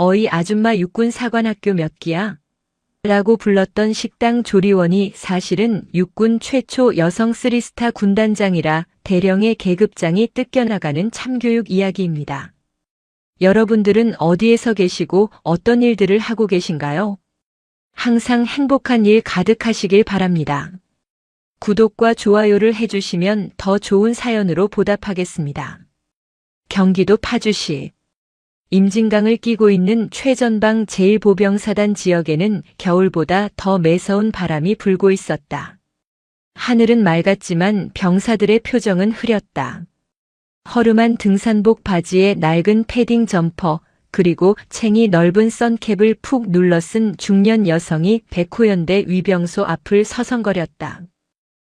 어이 아줌마 육군 사관학교 몇 기야? 라고 불렀던 식당 조리원이 사실은 육군 최초 여성 3스타 군단장이라 대령의 계급장이 뜯겨나가는 참교육 이야기입니다. 여러분들은 어디에서 계시고 어떤 일들을 하고 계신가요? 항상 행복한 일 가득하시길 바랍니다. 구독과 좋아요를 해주시면 더 좋은 사연으로 보답하겠습니다. 경기도 파주시 임진강을 끼고 있는 최전방 제1보병사단 지역에는 겨울보다 더 매서운 바람이 불고 있었다. 하늘은 맑았지만 병사들의 표정은 흐렸다. 허름한 등산복 바지에 낡은 패딩 점퍼, 그리고 챙이 넓은 선캡을 푹 눌러 쓴 중년 여성이 백호연대 위병소 앞을 서성거렸다.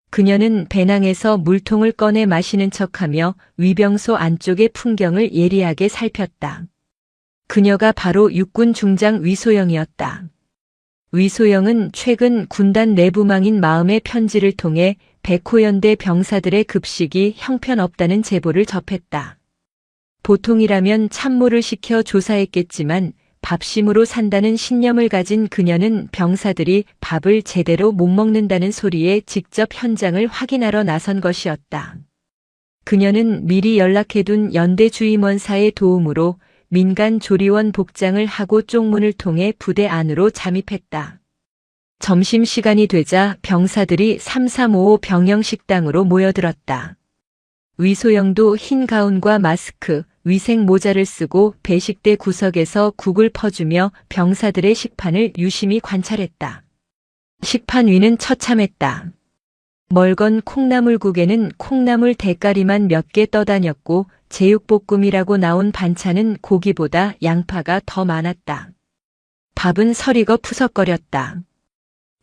그녀는 배낭에서 물통을 꺼내 마시는 척하며 위병소 안쪽의 풍경을 예리하게 살폈다. 그녀가 바로 육군 중장 위소영이었다. 위소영은 최근 군단 내부망인 마음의 편지를 통해 백호연대 병사들의 급식이 형편없다는 제보를 접했다. 보통이라면 참모를 시켜 조사했겠지만 밥심으로 산다는 신념을 가진 그녀는 병사들이 밥을 제대로 못 먹는다는 소리에 직접 현장을 확인하러 나선 것이었다. 그녀는 미리 연락해둔 연대 주임원사의 도움으로 민간 조리원 복장을 하고 쪽문을 통해 부대 안으로 잠입했다. 점심시간이 되자 병사들이 3355 병영식당으로 모여들었다. 위소영도 흰 가운과 마스크, 위생 모자를 쓰고 배식대 구석에서 국을 퍼주며 병사들의 식판을 유심히 관찰했다. 식판 위는 처참했다. 멀건 콩나물국에는 콩나물 대가리만 몇 개 떠다녔고 제육볶음이라고 나온 반찬은 고기보다 양파가 더 많았다. 밥은 서리거 푸석거렸다.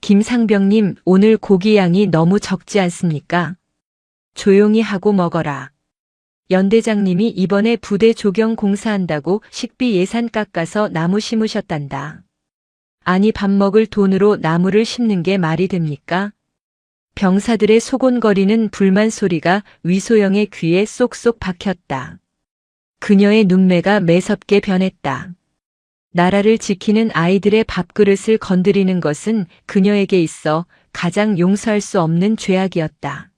김상병님, 오늘 고기 양이 너무 적지 않습니까? 조용히 하고 먹어라. 연대장님이 이번에 부대 조경 공사한다고 식비 예산 깎아서 나무 심으셨단다. 아니 밥 먹을 돈으로 나무를 심는 게 말이 됩니까? 병사들의 소곤거리는 불만 소리가 위소영의 귀에 쏙쏙 박혔다. 그녀의 눈매가 매섭게 변했다. 나라를 지키는 아이들의 밥그릇을 건드리는 것은 그녀에게 있어 가장 용서할 수 없는 죄악이었다.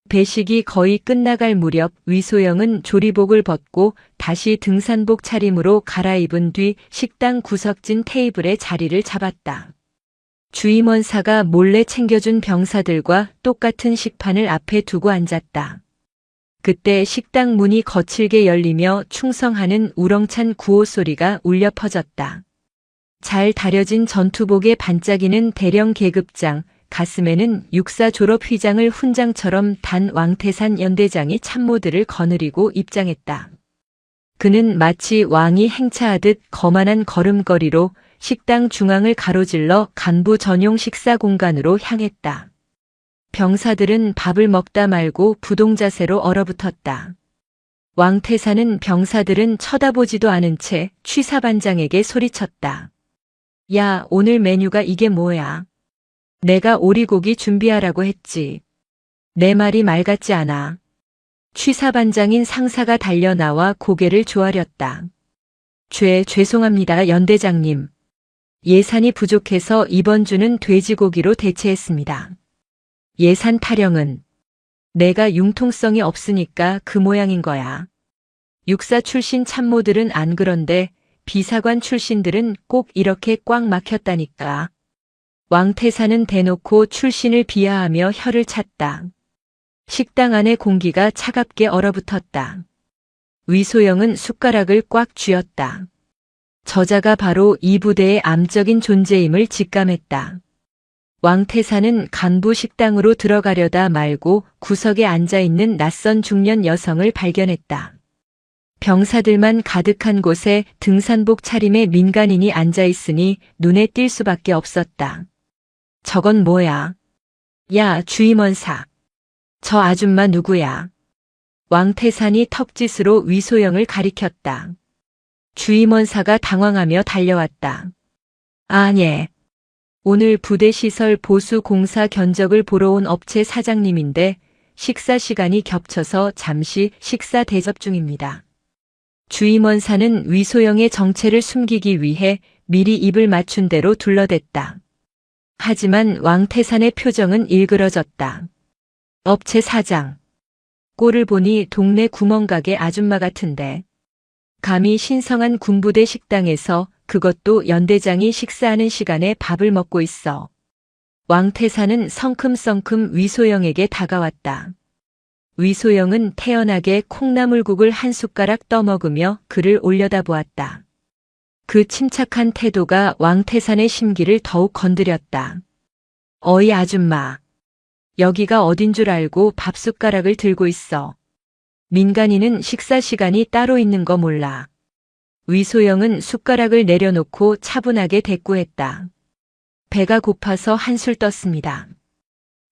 배식이 거의 끝나갈 무렵 위소영은 조리복을 벗고 다시 등산복 차림으로 갈아입은 뒤 식당 구석진 테이블에 자리를 잡았다. 주임원사가 몰래 챙겨준 병사들과 똑같은 식판을 앞에 두고 앉았다. 그때 식당 문이 거칠게 열리며 충성하는 우렁찬 구호 소리가 울려 퍼졌다. 잘 다려진 전투복에 반짝이는 대령 계급장, 가슴에는 육사 졸업 휘장을 훈장처럼 단 왕태산 연대장이 참모들을 거느리고 입장했다. 그는 마치 왕이 행차하듯 거만한 걸음걸이로 식당 중앙을 가로질러 간부 전용 식사 공간으로 향했다. 병사들은 밥을 먹다 말고 부동자세로 얼어붙었다. 왕태산은 병사들은 쳐다보지도 않은 채 취사반장에게 소리쳤다. 야, 오늘 메뉴가 이게 뭐야? 내가 오리고기 준비하라고 했지. 내 말이 말 같지 않아. 취사반장인 상사가 달려나와 고개를 조아렸다. 죄송합니다, 연대장님. 예산이 부족해서 이번 주는 돼지고기로 대체했습니다. 예산 타령은 내가 융통성이 없으니까 그 모양인 거야. 육사 출신 참모들은 안 그런데 비사관 출신들은 꼭 이렇게 꽉 막혔다니까. 왕태산은 대놓고 출신을 비하하며 혀를 찼다. 식당 안의 공기가 차갑게 얼어붙었다. 위소영은 숟가락을 꽉 쥐었다. 저자가 바로 이 부대의 암적인 존재임을 직감했다. 왕태산은 간부 식당으로 들어가려다 말고 구석에 앉아있는 낯선 중년 여성을 발견했다. 병사들만 가득한 곳에 등산복 차림의 민간인이 앉아있으니 눈에 띌 수밖에 없었다. 저건 뭐야? 야, 주임원사. 저 아줌마 누구야? 왕태산이 턱짓으로 위소영을 가리켰다. 주임원사가 당황하며 달려왔다. 아, 예. 오늘 부대시설 보수 공사 견적을 보러 온 업체 사장님인데 식사 시간이 겹쳐서 잠시 식사 대접 중입니다. 주임원사는 위소영의 정체를 숨기기 위해 미리 입을 맞춘 대로 둘러댔다. 하지만 왕태산의 표정은 일그러졌다. 업체 사장. 꼴을 보니 동네 구멍가게 아줌마 같은데. 감히 신성한 군부대 식당에서 그것도 연대장이 식사하는 시간에 밥을 먹고 있어. 왕태산은 성큼성큼 위소영에게 다가왔다. 위소영은 태연하게 콩나물국을 한 숟가락 떠먹으며 그를 올려다보았다. 그 침착한 태도가 왕태산의 심기를 더욱 건드렸다. 어이 아줌마. 여기가 어딘 줄 알고 밥숟가락을 들고 있어. 민간인은 식사 시간이 따로 있는 거 몰라. 위소영은 숟가락을 내려놓고 차분하게 대꾸했다. 배가 고파서 한술 떴습니다.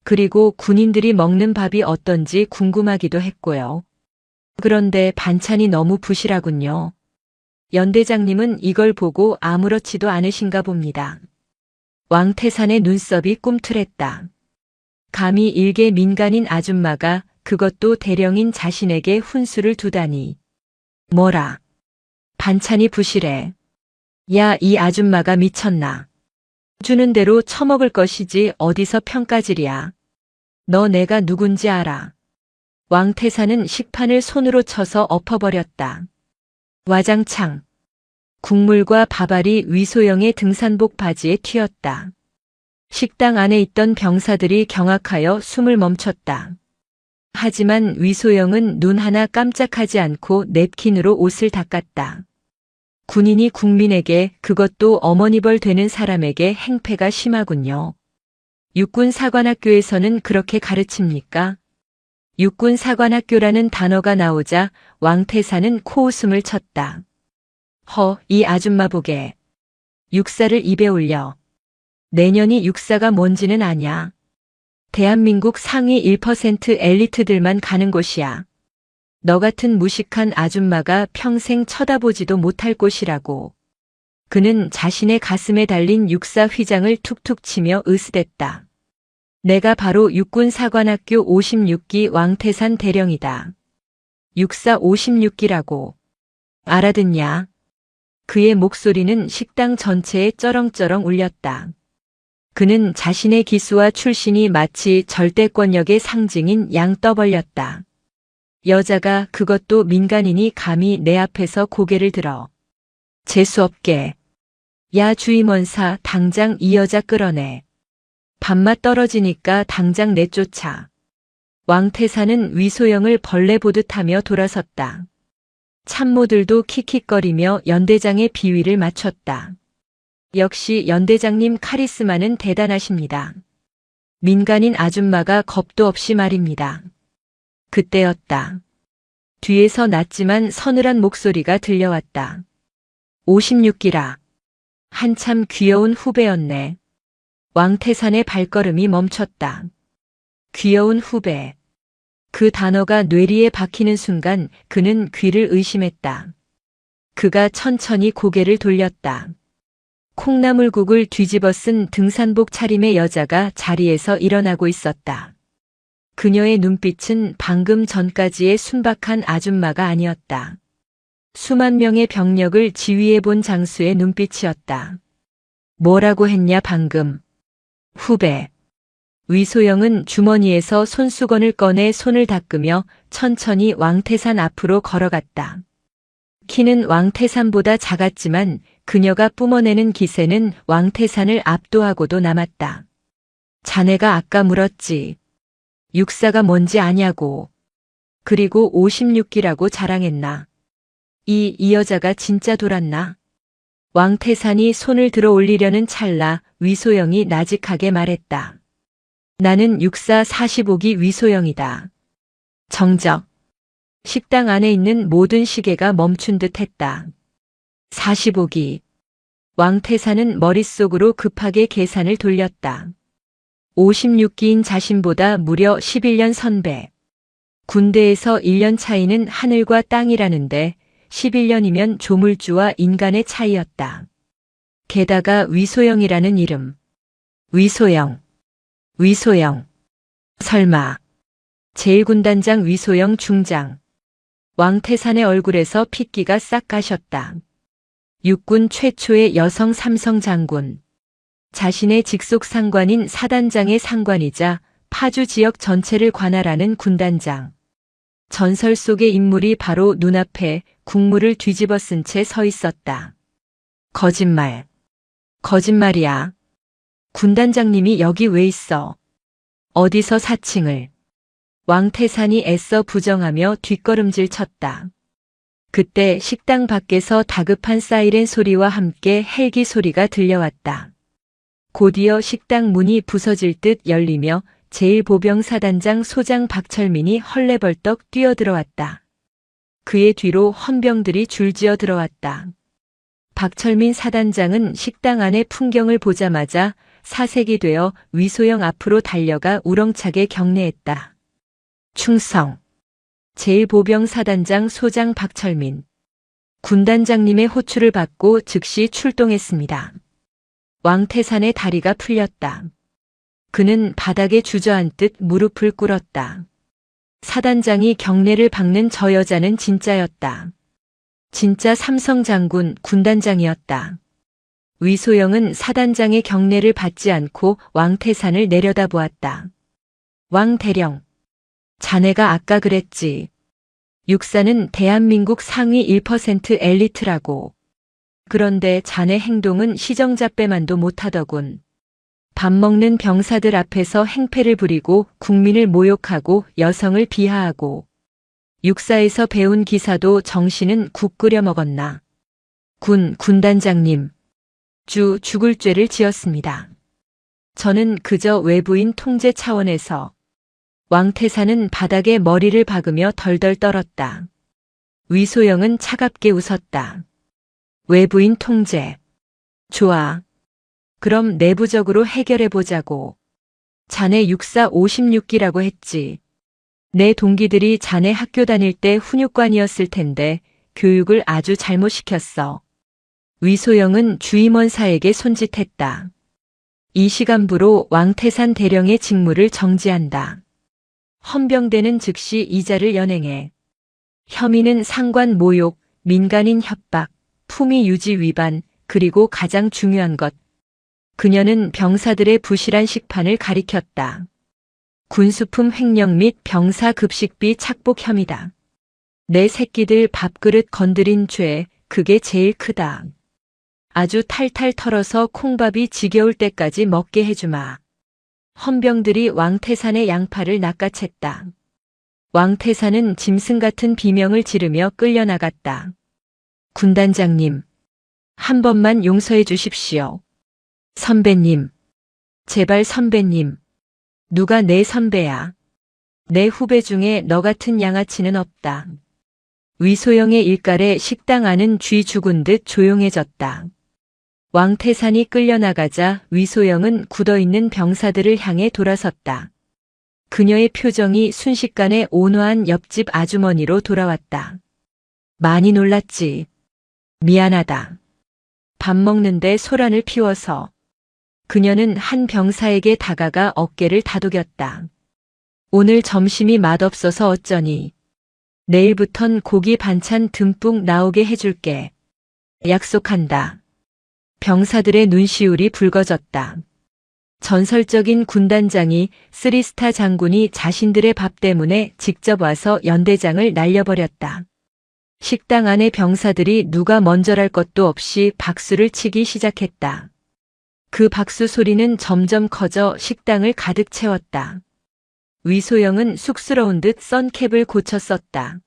그리고 군인들이 먹는 밥이 어떤지 궁금하기도 했고요. 그런데 반찬이 너무 부실하군요. 연대장님은 이걸 보고 아무렇지도 않으신가 봅니다. 왕태산의 눈썹이 꿈틀했다. 감히 일개 민간인 아줌마가 그것도 대령인 자신에게 훈수를 두다니. 뭐라? 반찬이 부실해. 야, 이 아줌마가 미쳤나? 주는 대로 처먹을 것이지 어디서 평가질이야. 너 내가 누군지 알아. 왕태산은 식판을 손으로 쳐서 엎어버렸다. 와장창. 국물과 밥알이 위소영의 등산복 바지에 튀었다. 식당 안에 있던 병사들이 경악하여 숨을 멈췄다. 하지만 위소영은 눈 하나 깜짝하지 않고 냅킨으로 옷을 닦았다. 군인이 국민에게, 그것도 어머니벌 되는 사람에게 행패가 심하군요. 육군사관학교에서는 그렇게 가르칩니까? 육군사관학교라는 단어가 나오자 왕태산은 코웃음을 쳤다. 이 아줌마 보게. 육사를 입에 올려. 내년이 육사가 뭔지는 아냐. 대한민국 상위 1% 엘리트들만 가는 곳이야. 너 같은 무식한 아줌마가 평생 쳐다보지도 못할 곳이라고. 그는 자신의 가슴에 달린 육사 휘장을 툭툭 치며 으스댔다. 내가 바로 육군사관학교 56기 왕태산 대령이다. 육사 56기라고. 알아듣냐? 그의 목소리는 식당 전체에 쩌렁쩌렁 울렸다. 그는 자신의 기수와 출신이 마치 절대권력의 상징인 양 떠벌렸다. 여자가, 그것도 민간인이 감히 내 앞에서 고개를 들어. 재수없게. 야 주임원사, 당장 이 여자 끌어내. 밥맛 떨어지니까 당장 내쫓아. 왕태산은 위소영을 벌레 보듯 하며 돌아섰다. 참모들도 킥킥거리며 연대장의 비위를 맞췄다. 역시 연대장님 카리스마는 대단하십니다. 민간인 아줌마가 겁도 없이 말입니다. 그때였다. 뒤에서 낮지만 서늘한 목소리가 들려왔다. 56기라. 한참 귀여운 후배였네. 왕태산의 발걸음이 멈췄다. 귀여운 후배. 그 단어가 뇌리에 박히는 순간 그는 귀를 의심했다. 그가 천천히 고개를 돌렸다. 콩나물국을 뒤집어 쓴 등산복 차림의 여자가 자리에서 일어나고 있었다. 그녀의 눈빛은 방금 전까지의 순박한 아줌마가 아니었다. 수만 명의 병력을 지휘해본 장수의 눈빛이었다. 뭐라고 했냐 방금. 후배. 위소영은 주머니에서 손수건을 꺼내 손을 닦으며 천천히 왕태산 앞으로 걸어갔다. 키는 왕태산보다 작았지만 그녀가 뿜어내는 기세는 왕태산을 압도하고도 남았다. 자네가 아까 물었지. 육사가 뭔지 아냐고. 그리고 56기라고 자랑했나. 이 여자가 진짜 돌았나? 왕태산이 손을 들어 올리려는 찰나 위소영이 나직하게 말했다. 나는 육사 45기 위소영이다. 정적. 식당 안에 있는 모든 시계가 멈춘 듯 했다. 45기. 왕태산은 머릿속으로 급하게 계산을 돌렸다. 56기인 자신보다 무려 11년 선배. 군대에서 1년 차이는 하늘과 땅이라는데 11년이면 조물주와 인간의 차이였다. 게다가 위소영이라는 이름. 위소영. 위소영. 설마. 제1군단장 위소영 중장. 왕태산의 얼굴에서 핏기가 싹 가셨다. 육군 최초의 여성 삼성 장군. 자신의 직속 상관인 사단장의 상관이자 파주 지역 전체를 관할하는 군단장. 전설 속의 인물이 바로 눈앞에 국물을 뒤집어 쓴 채 서 있었다. 거짓말. 거짓말이야. 군단장님이 여기 왜 있어? 어디서 사칭을? 왕태산이 애써 부정하며 뒷걸음질 쳤다. 그때 식당 밖에서 다급한 사이렌 소리와 함께 헬기 소리가 들려왔다. 곧이어 식당 문이 부서질 듯 열리며 제1보병사단장 소장 박철민이 헐레벌떡 뛰어들어왔다. 그의 뒤로 헌병들이 줄지어 들어왔다. 박철민 사단장은 식당 안의 풍경을 보자마자 사색이 되어 위소영 앞으로 달려가 우렁차게 경례했다. 충성. 제1보병사단장 소장 박철민. 군단장님의 호출을 받고 즉시 출동했습니다. 왕태산의 다리가 풀렸다. 그는 바닥에 주저앉듯 무릎을 꿇었다. 사단장이 경례를 박는 저 여자는 진짜였다. 진짜 삼성 장군 군단장이었다. 위소영은 사단장의 경례를 받지 않고 왕태산을 내려다보았다. 왕대령. 자네가 아까 그랬지. 육사는 대한민국 상위 1% 엘리트라고. 그런데 자네 행동은 시정잡배만도 못하더군. 밥 먹는 병사들 앞에서 행패를 부리고 국민을 모욕하고 여성을 비하하고. 육사에서 배운 기사도 정신은 국 끓여 먹었나. 군단장님. 죽을 죄를 지었습니다. 저는 그저 외부인 통제 차원에서. 왕태산은 바닥에 머리를 박으며 덜덜 떨었다. 위소영은 차갑게 웃었다. 외부인 통제. 좋아. 그럼 내부적으로 해결해보자고. 자네 육사 56기라고 했지. 내 동기들이 자네 학교 다닐 때 훈육관이었을 텐데 교육을 아주 잘못 시켰어. 위소영은 주임원사에게 손짓했다. 이 시간부로 왕태산 대령의 직무를 정지한다. 헌병대는 즉시 이자를 연행해. 혐의는 상관 모욕, 민간인 협박, 품위 유지 위반, 그리고 가장 중요한 것. 그녀는 병사들의 부실한 식판을 가리켰다. 군수품 횡령 및 병사 급식비 착복 혐의다. 내 새끼들 밥그릇 건드린 죄, 그게 제일 크다. 아주 탈탈 털어서 콩밥이 지겨울 때까지 먹게 해주마. 헌병들이 왕태산의 양팔을 낚아챘다. 왕태산은 짐승 같은 비명을 지르며 끌려나갔다. 군단장님, 한 번만 용서해 주십시오. 선배님, 제발 선배님. 누가 내 선배야? 내 후배 중에 너 같은 양아치는 없다. 위소영의 일갈에 식당 안은 쥐 죽은 듯 조용해졌다. 왕태산이 끌려나가자 위소영은 굳어있는 병사들을 향해 돌아섰다. 그녀의 표정이 순식간에 온화한 옆집 아주머니로 돌아왔다. 많이 놀랐지. 미안하다. 밥 먹는데 소란을 피워서. 그녀는 한 병사에게 다가가 어깨를 다독였다. 오늘 점심이 맛없어서 어쩌니. 내일부턴 고기 반찬 듬뿍 나오게 해줄게. 약속한다. 병사들의 눈시울이 붉어졌다. 전설적인 군단장이 3스타 장군이 자신들의 밥 때문에 직접 와서 연대장을 날려버렸다. 식당 안의 병사들이 누가 먼저랄 것도 없이 박수를 치기 시작했다. 그 박수 소리는 점점 커져 식당을 가득 채웠다. 위소영은 쑥스러운 듯 선캡을 고쳐 썼다.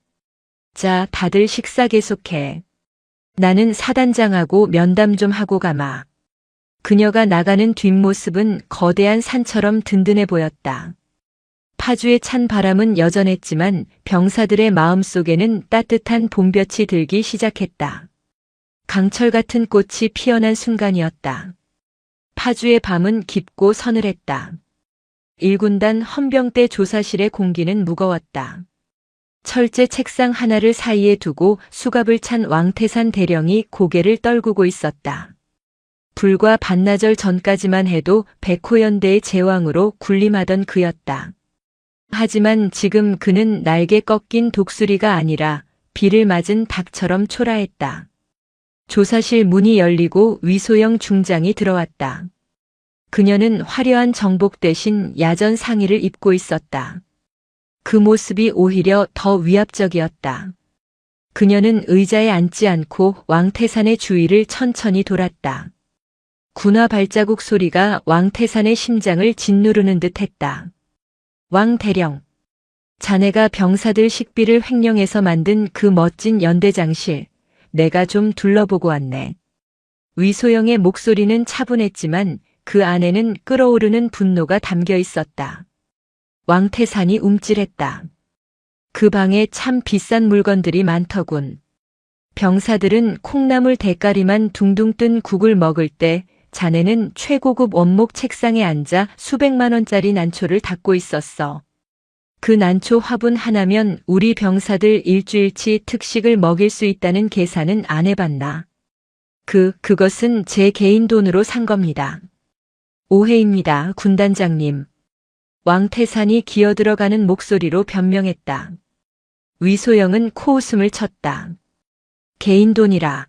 자, 다들 식사 계속해. 나는 사단장하고 면담 좀 하고 가마. 그녀가 나가는 뒷모습은 거대한 산처럼 든든해 보였다. 파주의 찬 바람은 여전했지만 병사들의 마음속에는 따뜻한 봄볕이 들기 시작했다. 강철 같은 꽃이 피어난 순간이었다. 파주의 밤은 깊고 서늘했다. 1군단 헌병대 조사실의 공기는 무거웠다. 철제 책상 하나를 사이에 두고 수갑을 찬 왕태산 대령이 고개를 떨구고 있었다. 불과 반나절 전까지만 해도 백호연대의 제왕으로 군림하던 그였다. 하지만 지금 그는 날개 꺾인 독수리가 아니라 비를 맞은 닭처럼 초라했다. 조사실 문이 열리고 위소영 중장이 들어왔다. 그녀는 화려한 정복 대신 야전 상의를 입고 있었다. 그 모습이 오히려 더 위압적이었다. 그녀는 의자에 앉지 않고 왕태산의 주위를 천천히 돌았다. 군화 발자국 소리가 왕태산의 심장을 짓누르는 듯 했다. 왕대령, 자네가 병사들 식비를 횡령해서 만든 그 멋진 연대장실, 내가 좀 둘러보고 왔네. 위소영의 목소리는 차분했지만 그 안에는 끓어오르는 분노가 담겨 있었다. 왕태산이 움찔했다. 그 방에 참 비싼 물건들이 많더군. 병사들은 콩나물 대가리만 둥둥 뜬 국을 먹을 때 자네는 최고급 원목 책상에 앉아 수백만 원짜리 난초를 닦고 있었어. 그 난초 화분 하나면 우리 병사들 일주일치 특식을 먹일 수 있다는 계산은 안 해봤나? 그것은 제 개인 돈으로 산 겁니다. 오해입니다, 군단장님. 왕태산이 기어들어가는 목소리로 변명했다. 위소영은 코웃음을 쳤다. 개인 돈이라.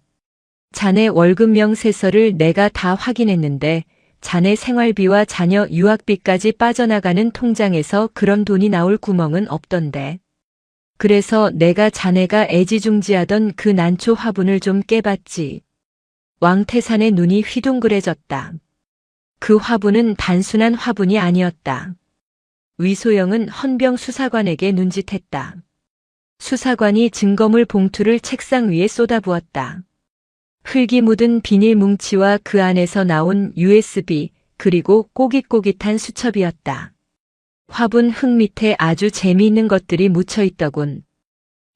자네 월급 명세서를 내가 다 확인했는데 자네 생활비와 자녀 유학비까지 빠져나가는 통장에서 그런 돈이 나올 구멍은 없던데. 그래서 내가 자네가 애지중지하던 그 난초 화분을 좀 깨봤지. 왕태산의 눈이 휘둥그레졌다. 그 화분은 단순한 화분이 아니었다. 위소영은 헌병 수사관에게 눈짓했다. 수사관이 증거물 봉투를 책상 위에 쏟아부었다. 흙이 묻은 비닐 뭉치와 그 안에서 나온 USB, 그리고 꼬깃꼬깃한 수첩이었다. 화분 흙 밑에 아주 재미있는 것들이 묻혀 있더군.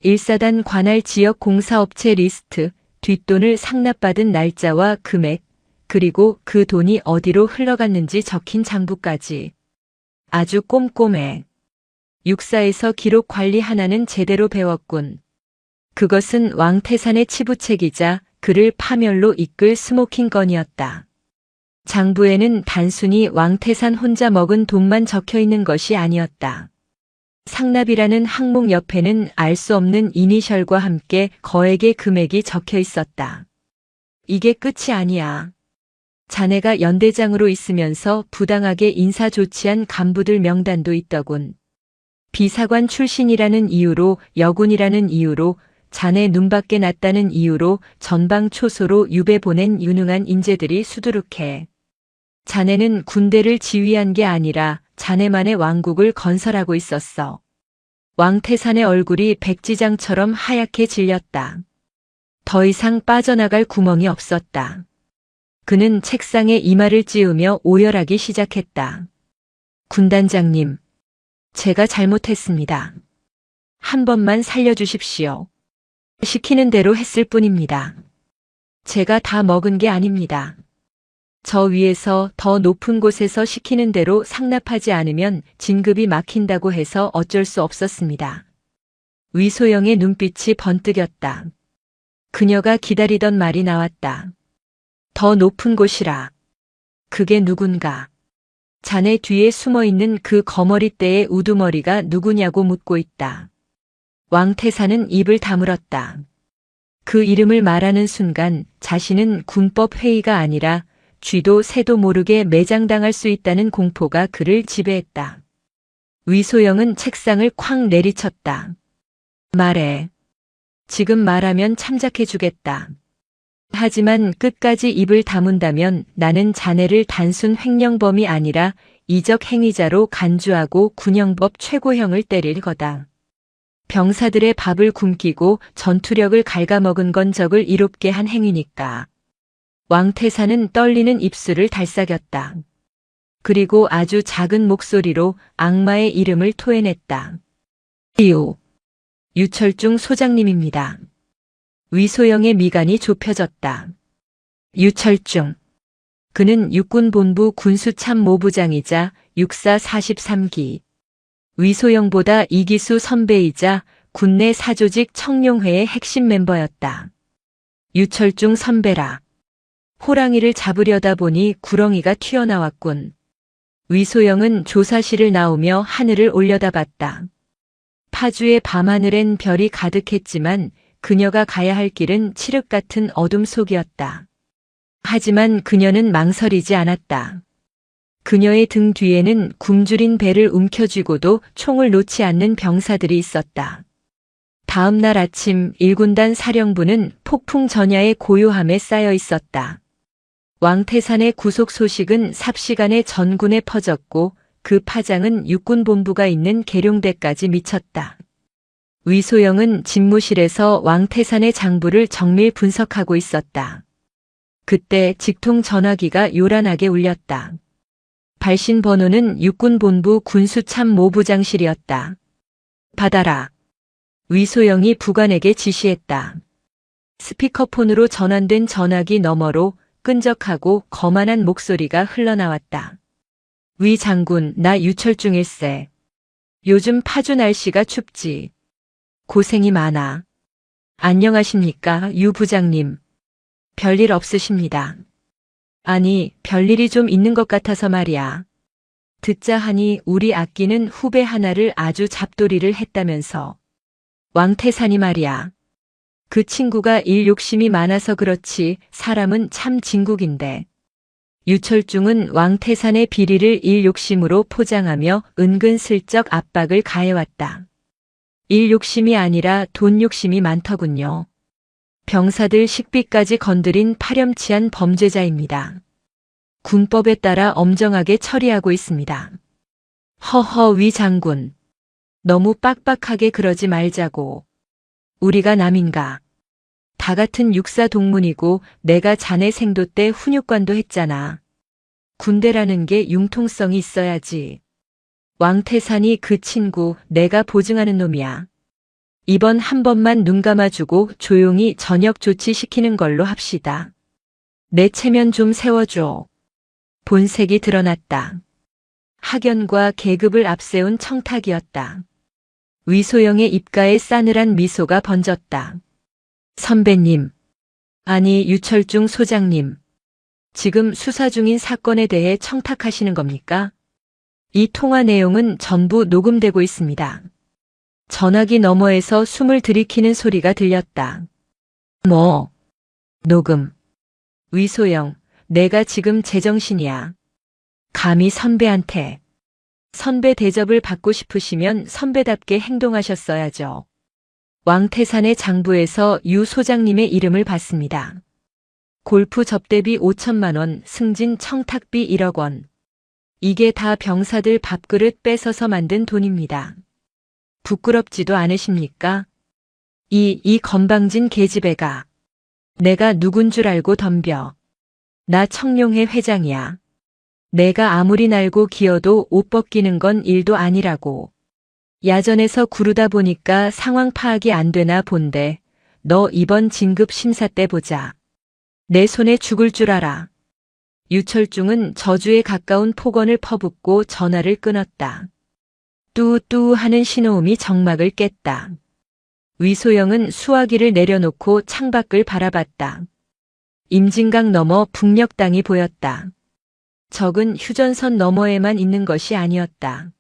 1사단 관할 지역 공사업체 리스트, 뒷돈을 상납받은 날짜와 금액, 그리고 그 돈이 어디로 흘러갔는지 적힌 장부까지. 아주 꼼꼼해. 육사에서 기록 관리 하나는 제대로 배웠군. 그것은 왕태산의 치부책이자 그를 파멸로 이끌 스모킹 건이었다. 장부에는 단순히 왕태산 혼자 먹은 돈만 적혀 있는 것이 아니었다. 상납이라는 항목 옆에는 알 수 없는 이니셜과 함께 거액의 금액이 적혀 있었다. 이게 끝이 아니야. 자네가 연대장으로 있으면서 부당하게 인사 조치한 간부들 명단도 있더군. 비사관 출신이라는 이유로, 여군이라는 이유로, 자네 눈밖에 났다는 이유로 전방 초소로 유배 보낸 유능한 인재들이 수두룩해. 자네는 군대를 지휘한 게 아니라 자네만의 왕국을 건설하고 있었어. 왕태산의 얼굴이 백지장처럼 하얗게 질렸다. 더 이상 빠져나갈 구멍이 없었다. 그는 책상에 이마를 찌우며 오열하기 시작했다. 군단장님, 제가 잘못했습니다. 한 번만 살려주십시오. 시키는 대로 했을 뿐입니다. 제가 다 먹은 게 아닙니다. 저 위에서 더 높은 곳에서 시키는 대로 상납하지 않으면 진급이 막힌다고 해서 어쩔 수 없었습니다. 위소영의 눈빛이 번뜩였다. 그녀가 기다리던 말이 나왔다. 더 높은 곳이라. 그게 누군가. 자네 뒤에 숨어있는 그 거머리대의 우두머리가 누구냐고 묻고 있다. 왕태산은 입을 다물었다. 그 이름을 말하는 순간 자신은 군법 회의가 아니라 쥐도 새도 모르게 매장당할 수 있다는 공포가 그를 지배했다. 위소영은 책상을 쾅 내리쳤다. 말해. 지금 말하면 참작해주겠다. 하지만 끝까지 입을 다문다면 나는 자네를 단순 횡령범이 아니라 이적 행위자로 간주하고 군형법 최고형을 때릴 거다. 병사들의 밥을 굶기고 전투력을 갉아먹은 건 적을 이롭게 한 행위니까. 왕태산은 떨리는 입술을 달싹였다. 그리고 아주 작은 목소리로 악마의 이름을 토해냈다. 이오. 유철중 소장님입니다. 위소영의 미간이 좁혀졌다. 유철중. 그는 육군본부 군수참모부장이자 육사 43기. 위소영보다 이기수 선배이자 군내 사조직 청룡회의 핵심 멤버였다. 유철중 선배라. 호랑이를 잡으려다 보니 구렁이가 튀어나왔군. 위소영은 조사실을 나오며 하늘을 올려다봤다. 파주의 밤하늘엔 별이 가득했지만 그녀가 가야 할 길은 칠흑 같은 어둠 속이었다. 하지만 그녀는 망설이지 않았다. 그녀의 등 뒤에는 굶주린 배를 움켜쥐고도 총을 놓지 않는 병사들이 있었다. 다음 날 아침 1군단 사령부는 폭풍 전야의 고요함에 쌓여 있었다. 왕태산의 구속 소식은 삽시간에 전군에 퍼졌고 그 파장은 육군본부가 있는 계룡대까지 미쳤다. 위소영은 집무실에서 왕태산의 장부를 정밀 분석하고 있었다. 그때 직통 전화기가 요란하게 울렸다. 발신 번호는 육군본부 군수참모부장실이었다. 받아라. 위소영이 부관에게 지시했다. 스피커폰으로 전환된 전화기 너머로 끈적하고 거만한 목소리가 흘러나왔다. 위 장군, 나 유철중일세. 요즘 파주 날씨가 춥지. 고생이 많아. 안녕하십니까, 유 부장님. 별일 없으십니다. 아니, 별일이 좀 있는 것 같아서 말이야. 듣자 하니 우리 아끼는 후배 하나를 아주 잡돌이를 했다면서. 왕태산이 말이야. 그 친구가 일 욕심이 많아서 그렇지 사람은 참 진국인데. 유철중은 왕태산의 비리를 일 욕심으로 포장하며 은근슬쩍 압박을 가해왔다. 일 욕심이 아니라 돈 욕심이 많더군요. 병사들 식비까지 건드린 파렴치한 범죄자입니다. 군법에 따라 엄정하게 처리하고 있습니다. 허허 위 장군. 너무 빡빡하게 그러지 말자고. 우리가 남인가. 다 같은 육사 동문이고 내가 자네 생도 때 훈육관도 했잖아. 군대라는 게 융통성이 있어야지. 왕태산이 그 친구 내가 보증하는 놈이야. 이번 한 번만 눈 감아주고 조용히 전역 조치시키는 걸로 합시다. 내 체면 좀 세워줘. 본색이 드러났다. 학연과 계급을 앞세운 청탁이었다. 위소영의 입가에 싸늘한 미소가 번졌다. 선배님. 아니 유철중 소장님. 지금 수사 중인 사건에 대해 청탁하시는 겁니까? 이 통화 내용은 전부 녹음되고 있습니다. 전화기 너머에서 숨을 들이키는 소리가 들렸다. 뭐? 녹음. 위소영, 내가 지금 제정신이야. 감히 선배한테. 선배 대접을 받고 싶으시면 선배답게 행동하셨어야죠. 왕태산의 장부에서 유 소장님의 이름을 봤습니다. 골프 접대비 5천만 원, 승진 청탁비 1억 원. 이게 다 병사들 밥그릇 뺏어서 만든 돈입니다. 부끄럽지도 않으십니까? 이 건방진 계집애가. 내가 누군 줄 알고 덤벼. 나 청룡회 회장이야. 내가 아무리 날고 기어도 옷 벗기는 건 일도 아니라고. 야전에서 구르다 보니까 상황 파악이 안 되나 본데 너 이번 진급 심사 때 보자. 내 손에 죽을 줄 알아. 유철중은 저주에 가까운 폭언을 퍼붓고 전화를 끊었다. 뚜뚜 하는 신호음이 정막을 깼다. 위소영은 수화기를 내려놓고 창밖을 바라봤다. 임진강 너머 북녘 땅이 보였다. 적은 휴전선 너머에만 있는 것이 아니었다.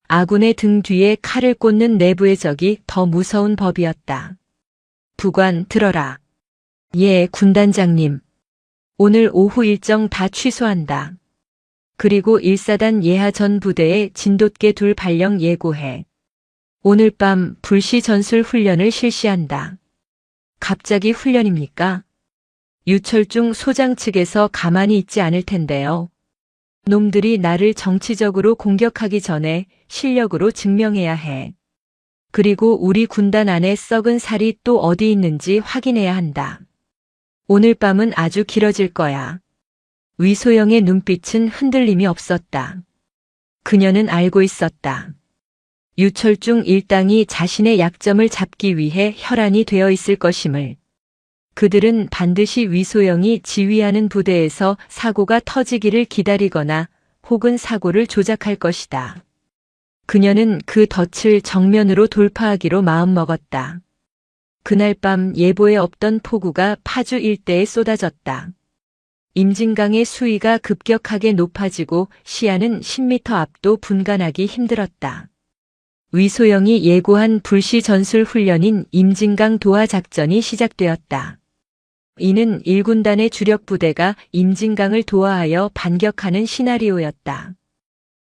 아군의 등 뒤에 칼을 꽂는 내부의 적이 더 무서운 법이었다. 부관 들어라. 예, 군단장님. 오늘 오후 일정 다 취소한다. 그리고 1사단 예하 전 부대에 진돗개 2 발령 예고해. 오늘 밤 불시 전술 훈련을 실시한다. 갑자기 훈련입니까? 유철중 소장 측에서 가만히 있지 않을 텐데요. 놈들이 나를 정치적으로 공격하기 전에 실력으로 증명해야 해. 그리고 우리 군단 안에 썩은 살이 또 어디 있는지 확인해야 한다. 오늘 밤은 아주 길어질 거야. 위소영의 눈빛은 흔들림이 없었다. 그녀는 알고 있었다. 유철중 일당이 자신의 약점을 잡기 위해 혈안이 되어 있을 것임을. 그들은 반드시 위소영이 지휘하는 부대에서 사고가 터지기를 기다리거나 혹은 사고를 조작할 것이다. 그녀는 그 덫을 정면으로 돌파하기로 마음먹었다. 그날 밤 예보에 없던 폭우가 파주 일대에 쏟아졌다. 임진강의 수위가 급격하게 높아지고 시야는 10m 앞도 분간하기 힘들었다. 위소영이 예고한 불시 전술 훈련인 임진강 도하 작전이 시작되었다. 이는 1군단의 주력 부대가 임진강을 도하하여 반격하는 시나리오였다.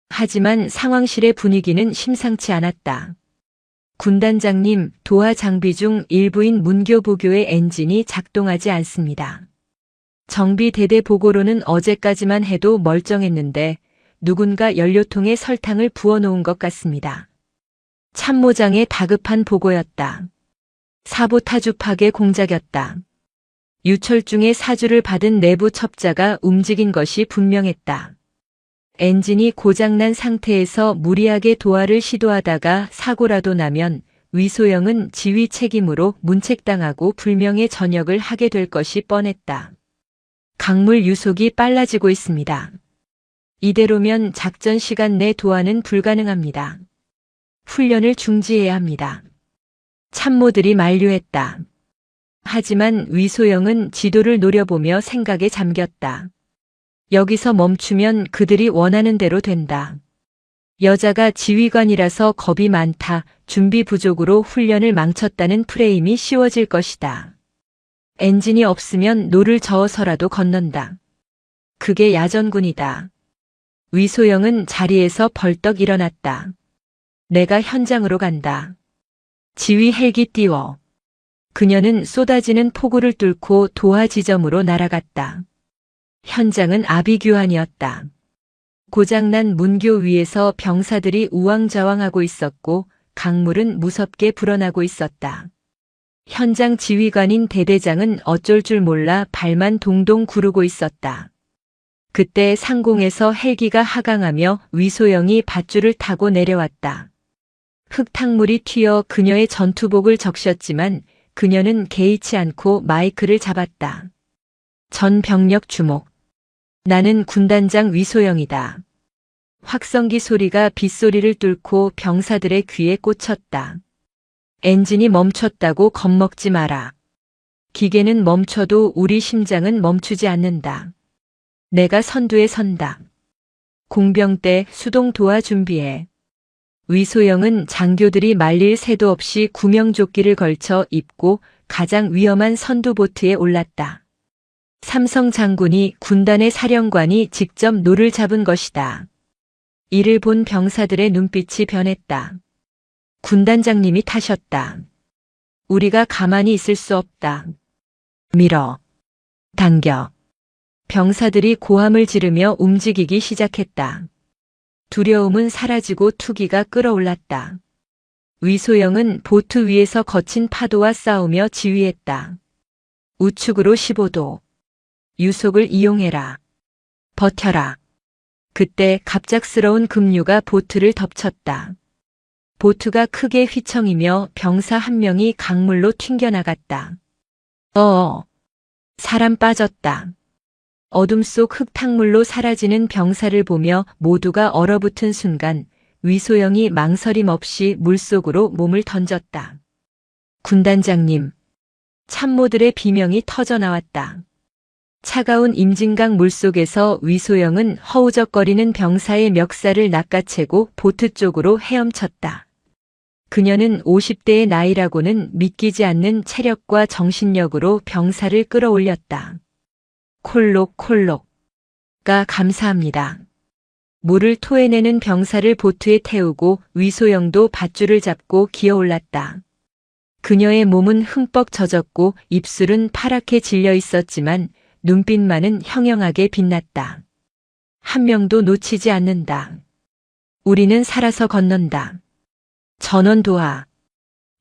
하지만 상황실의 분위기는 심상치 않았다. 군단장님, 도하 장비 중 일부인 문교보교의 엔진이 작동하지 않습니다. 정비 대대 보고로는 어제까지만 해도 멀쩡했는데 누군가 연료통에 설탕을 부어놓은 것 같습니다. 참모장의 다급한 보고였다. 사보타주 파괴 공작이었다. 유철중의 사주를 받은 내부 첩자가 움직인 것이 분명했다. 엔진이 고장난 상태에서 무리하게 도하를 시도하다가 사고라도 나면 위소영은 지휘 책임으로 문책당하고 불명예 전역을 하게 될 것이 뻔했다. 강물 유속이 빨라지고 있습니다. 이대로면 작전 시간 내 도하는 불가능합니다. 훈련을 중지해야 합니다. 참모들이 만류했다. 하지만 위소영은 지도를 노려보며 생각에 잠겼다. 여기서 멈추면 그들이 원하는 대로 된다. 여자가 지휘관이라서 겁이 많다. 준비 부족으로 훈련을 망쳤다는 프레임이 씌워질 것이다. 엔진이 없으면 노를 저어서라도 건넌다. 그게 야전군이다. 위소영은 자리에서 벌떡 일어났다. 내가 현장으로 간다. 지휘 헬기 띄워. 그녀는 쏟아지는 폭우를 뚫고 도하 지점으로 날아갔다. 현장은 아비규환이었다. 고장난 문교 위에서 병사들이 우왕좌왕하고 있었고 강물은 무섭게 불어나고 있었다. 현장 지휘관인 대대장은 어쩔 줄 몰라 발만 동동 구르고 있었다. 그때 상공에서 헬기가 하강하며 위소영이 밧줄을 타고 내려왔다. 흙탕물이 튀어 그녀의 전투복을 적셨지만 그녀는 개의치 않고 마이크를 잡았다. 전 병력 주목. 나는 군단장 위소영이다. 확성기 소리가 빗소리를 뚫고 병사들의 귀에 꽂혔다. 엔진이 멈췄다고 겁먹지 마라. 기계는 멈춰도 우리 심장은 멈추지 않는다. 내가 선두에 선다. 공병대 수동 도하 준비해. 위소영은 장교들이 말릴 새도 없이 구명조끼를 걸쳐 입고 가장 위험한 선두보트에 올랐다. 삼성 장군이 군단의 사령관이 직접 노를 잡은 것이다. 이를 본 병사들의 눈빛이 변했다. 군단장님이 타셨다. 우리가 가만히 있을 수 없다. 밀어. 당겨. 병사들이 고함을 지르며 움직이기 시작했다. 두려움은 사라지고 투기가 끌어올랐다. 위소영은 보트 위에서 거친 파도와 싸우며 지휘했다. 우측으로 15도. 유속을 이용해라. 버텨라. 그때 갑작스러운 급류가 보트를 덮쳤다. 보트가 크게 휘청이며 병사 한 명이 강물로 튕겨나갔다. 사람 빠졌다. 어둠 속 흙탕물로 사라지는 병사를 보며 모두가 얼어붙은 순간 위소영이 망설임 없이 물속으로 몸을 던졌다. 군단장님. 참모들의 비명이 터져나왔다. 차가운 임진강 물속에서 위소영은 허우적거리는 병사의 멱살을 낚아채고 보트 쪽으로 헤엄쳤다. 그녀는 50대의 나이라고는 믿기지 않는 체력과 정신력으로 병사를 끌어올렸다. 콜록콜록. 가 감사합니다. 물을 토해내는 병사를 보트에 태우고 위소영도 밧줄을 잡고 기어올랐다. 그녀의 몸은 흠뻑 젖었고 입술은 파랗게 질려 있었지만 눈빛만은 형형하게 빛났다. 한 명도 놓치지 않는다. 우리는 살아서 건넌다. 전원 도하.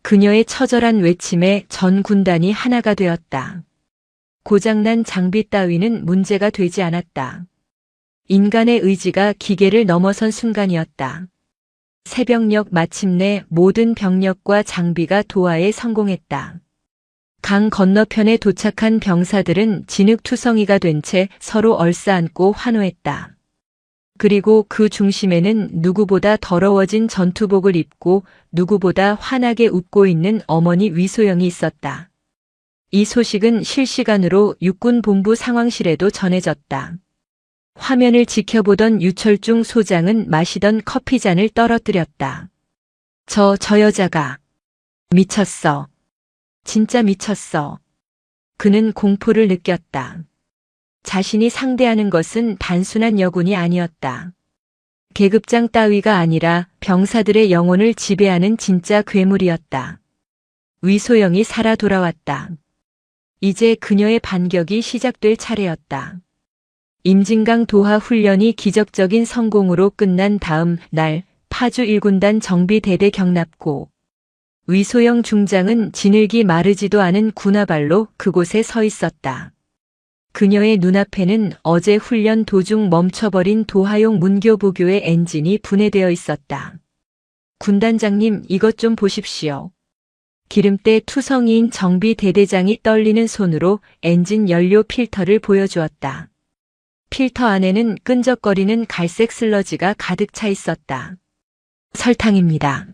그녀의 처절한 외침에 전 군단이 하나가 되었다. 고장난 장비 따위는 문제가 되지 않았다. 인간의 의지가 기계를 넘어선 순간이었다. 새벽녘 마침내 모든 병력과 장비가 도하에 성공했다. 강 건너편에 도착한 병사들은 진흙투성이가 된 채 서로 얼싸안고 환호했다. 그리고 그 중심에는 누구보다 더러워진 전투복을 입고 누구보다 환하게 웃고 있는 어머니 위소영이 있었다. 이 소식은 실시간으로 육군본부 상황실에도 전해졌다. 화면을 지켜보던 유철중 소장은 마시던 커피잔을 떨어뜨렸다. 저 여자가 미쳤어. 진짜 미쳤어. 그는 공포를 느꼈다. 자신이 상대하는 것은 단순한 여군이 아니었다. 계급장 따위가 아니라 병사들의 영혼을 지배하는 진짜 괴물이었다. 위소영이 살아 돌아왔다. 이제 그녀의 반격이 시작될 차례였다. 임진강 도하 훈련이 기적적인 성공으로 끝난 다음 날 파주 1군단 정비대대 경납고 위소영 중장은 지늘기 마르지도 않은 군화발로 그곳에 서 있었다. 그녀의 눈앞에는 어제 훈련 도중 멈춰버린 도하용 문교보교의 엔진이 분해되어 있었다. 군단장님, 이것 좀 보십시오. 기름때 투성이인 정비대대장이 떨리는 손으로 엔진 연료 필터를 보여주었다. 필터 안에는 끈적거리는 갈색 슬러지가 가득 차 있었다. 설탕입니다.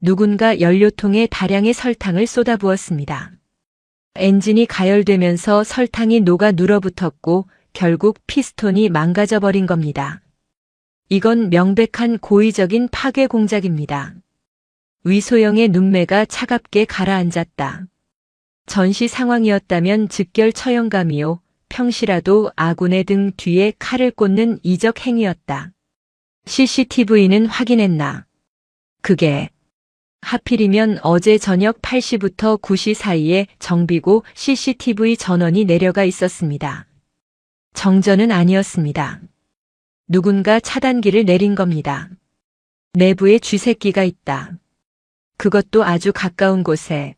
누군가 연료통에 다량의 설탕을 쏟아부었습니다. 엔진이 가열되면서 설탕이 녹아 눌어붙었고 결국 피스톤이 망가져버린 겁니다. 이건 명백한 고의적인 파괴 공작입니다. 위소영의 눈매가 차갑게 가라앉았다. 전시 상황이었다면 즉결 처형감이요. 평시라도 아군의 등 뒤에 칼을 꽂는 이적 행위였다. CCTV는 확인했나? 그게 하필이면 어제 저녁 8시부터 9시 사이에 정비고 CCTV 전원이 내려가 있었습니다. 정전은 아니었습니다. 누군가 차단기를 내린 겁니다. 내부에 쥐새끼가 있다. 그것도 아주 가까운 곳에.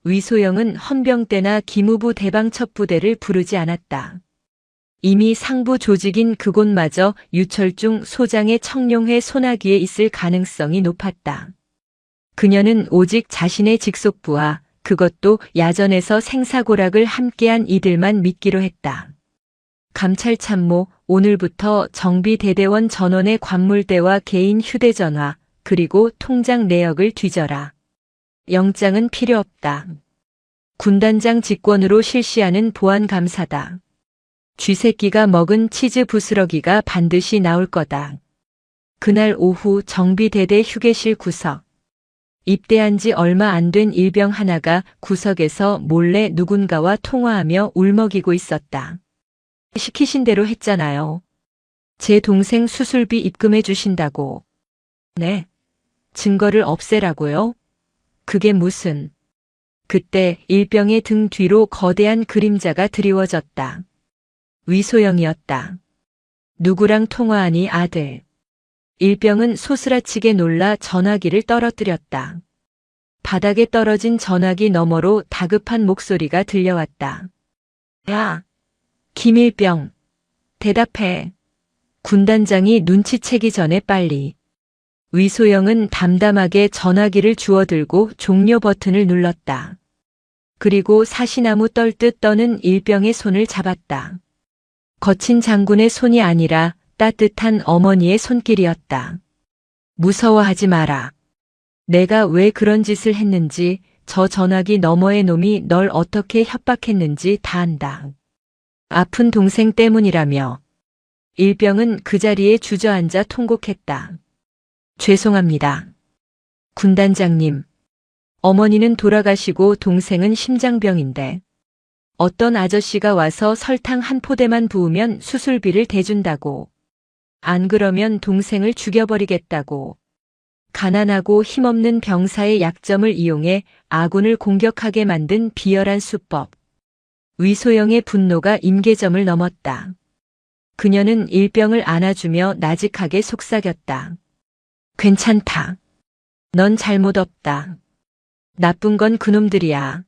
위소영은 헌병대나 기무부 대방첩부대를 부르지 않았다. 이미 상부 조직인 그곳마저 유철중 소장의 청룡회 소나기에 있을 가능성이 높았다. 그녀는 오직 자신의 직속부와 그것도 야전에서 생사고락을 함께한 이들만 믿기로 했다. 감찰참모, 오늘부터 정비대대원 전원의 관물대와 개인 휴대전화, 그리고 통장 내역을 뒤져라. 영장은 필요 없다. 군단장 직권으로 실시하는 보안감사다. 쥐새끼가 먹은 치즈 부스러기가 반드시 나올 거다. 그날 오후 정비대대 휴게실 구석. 입대한 지 얼마 안 된 일병 하나가 구석에서 몰래 누군가와 통화하며 울먹이고 있었다. 시키신 대로 했잖아요. 제 동생 수술비 입금해 주신다고. 네. 증거를 없애라고요? 그게 무슨. 그때 일병의 등 뒤로 거대한 그림자가 드리워졌다. 위소영이었다. 누구랑 통화하니 아들. 일병은 소스라치게 놀라 전화기를 떨어뜨렸다. 바닥에 떨어진 전화기 너머로 다급한 목소리가 들려왔다. 야, 김일병. 대답해. 군단장이 눈치채기 전에 빨리. 위소영은 담담하게 전화기를 주워들고 종료 버튼을 눌렀다. 그리고 사시나무 떨듯 떠는 일병의 손을 잡았다. 거친 장군의 손이 아니라 따뜻한 어머니의 손길이었다. 무서워하지 마라. 내가 왜 그런 짓을 했는지, 저 전화기 너머의 놈이 널 어떻게 협박했는지 다 안다. 아픈 동생 때문이라며. 일병은 그 자리에 주저앉아 통곡했다. 죄송합니다. 군단장님. 어머니는 돌아가시고 동생은 심장병인데 어떤 아저씨가 와서 설탕 한 포대만 부으면 수술비를 대준다고. 안 그러면 동생을 죽여버리겠다고. 가난하고 힘없는 병사의 약점을 이용해 아군을 공격하게 만든 비열한 수법. 위소영의 분노가 임계점을 넘었다. 그녀는 일병을 안아주며 나직하게 속삭였다. 괜찮다. 넌 잘못 없다. 나쁜 건 그놈들이야.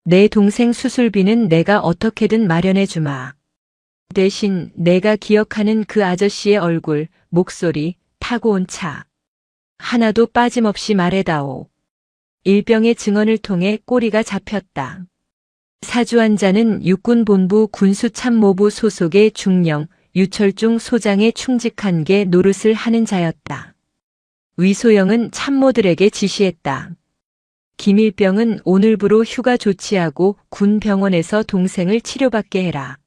내 동생 수술비는 내가 어떻게든 마련해 주마. 대신 내가 기억하는 그 아저씨의 얼굴, 목소리, 타고 온 차. 하나도 빠짐없이 말해다오. 일병의 증언을 통해 꼬리가 잡혔다. 사주환자는 육군본부 군수참모부 소속의 중령, 유철중 소장에 충직한 게 노릇을 하는 자였다. 위소영은 참모들에게 지시했다. 김일병은 오늘부로 휴가 조치하고 군 병원에서 동생을 치료받게 해라.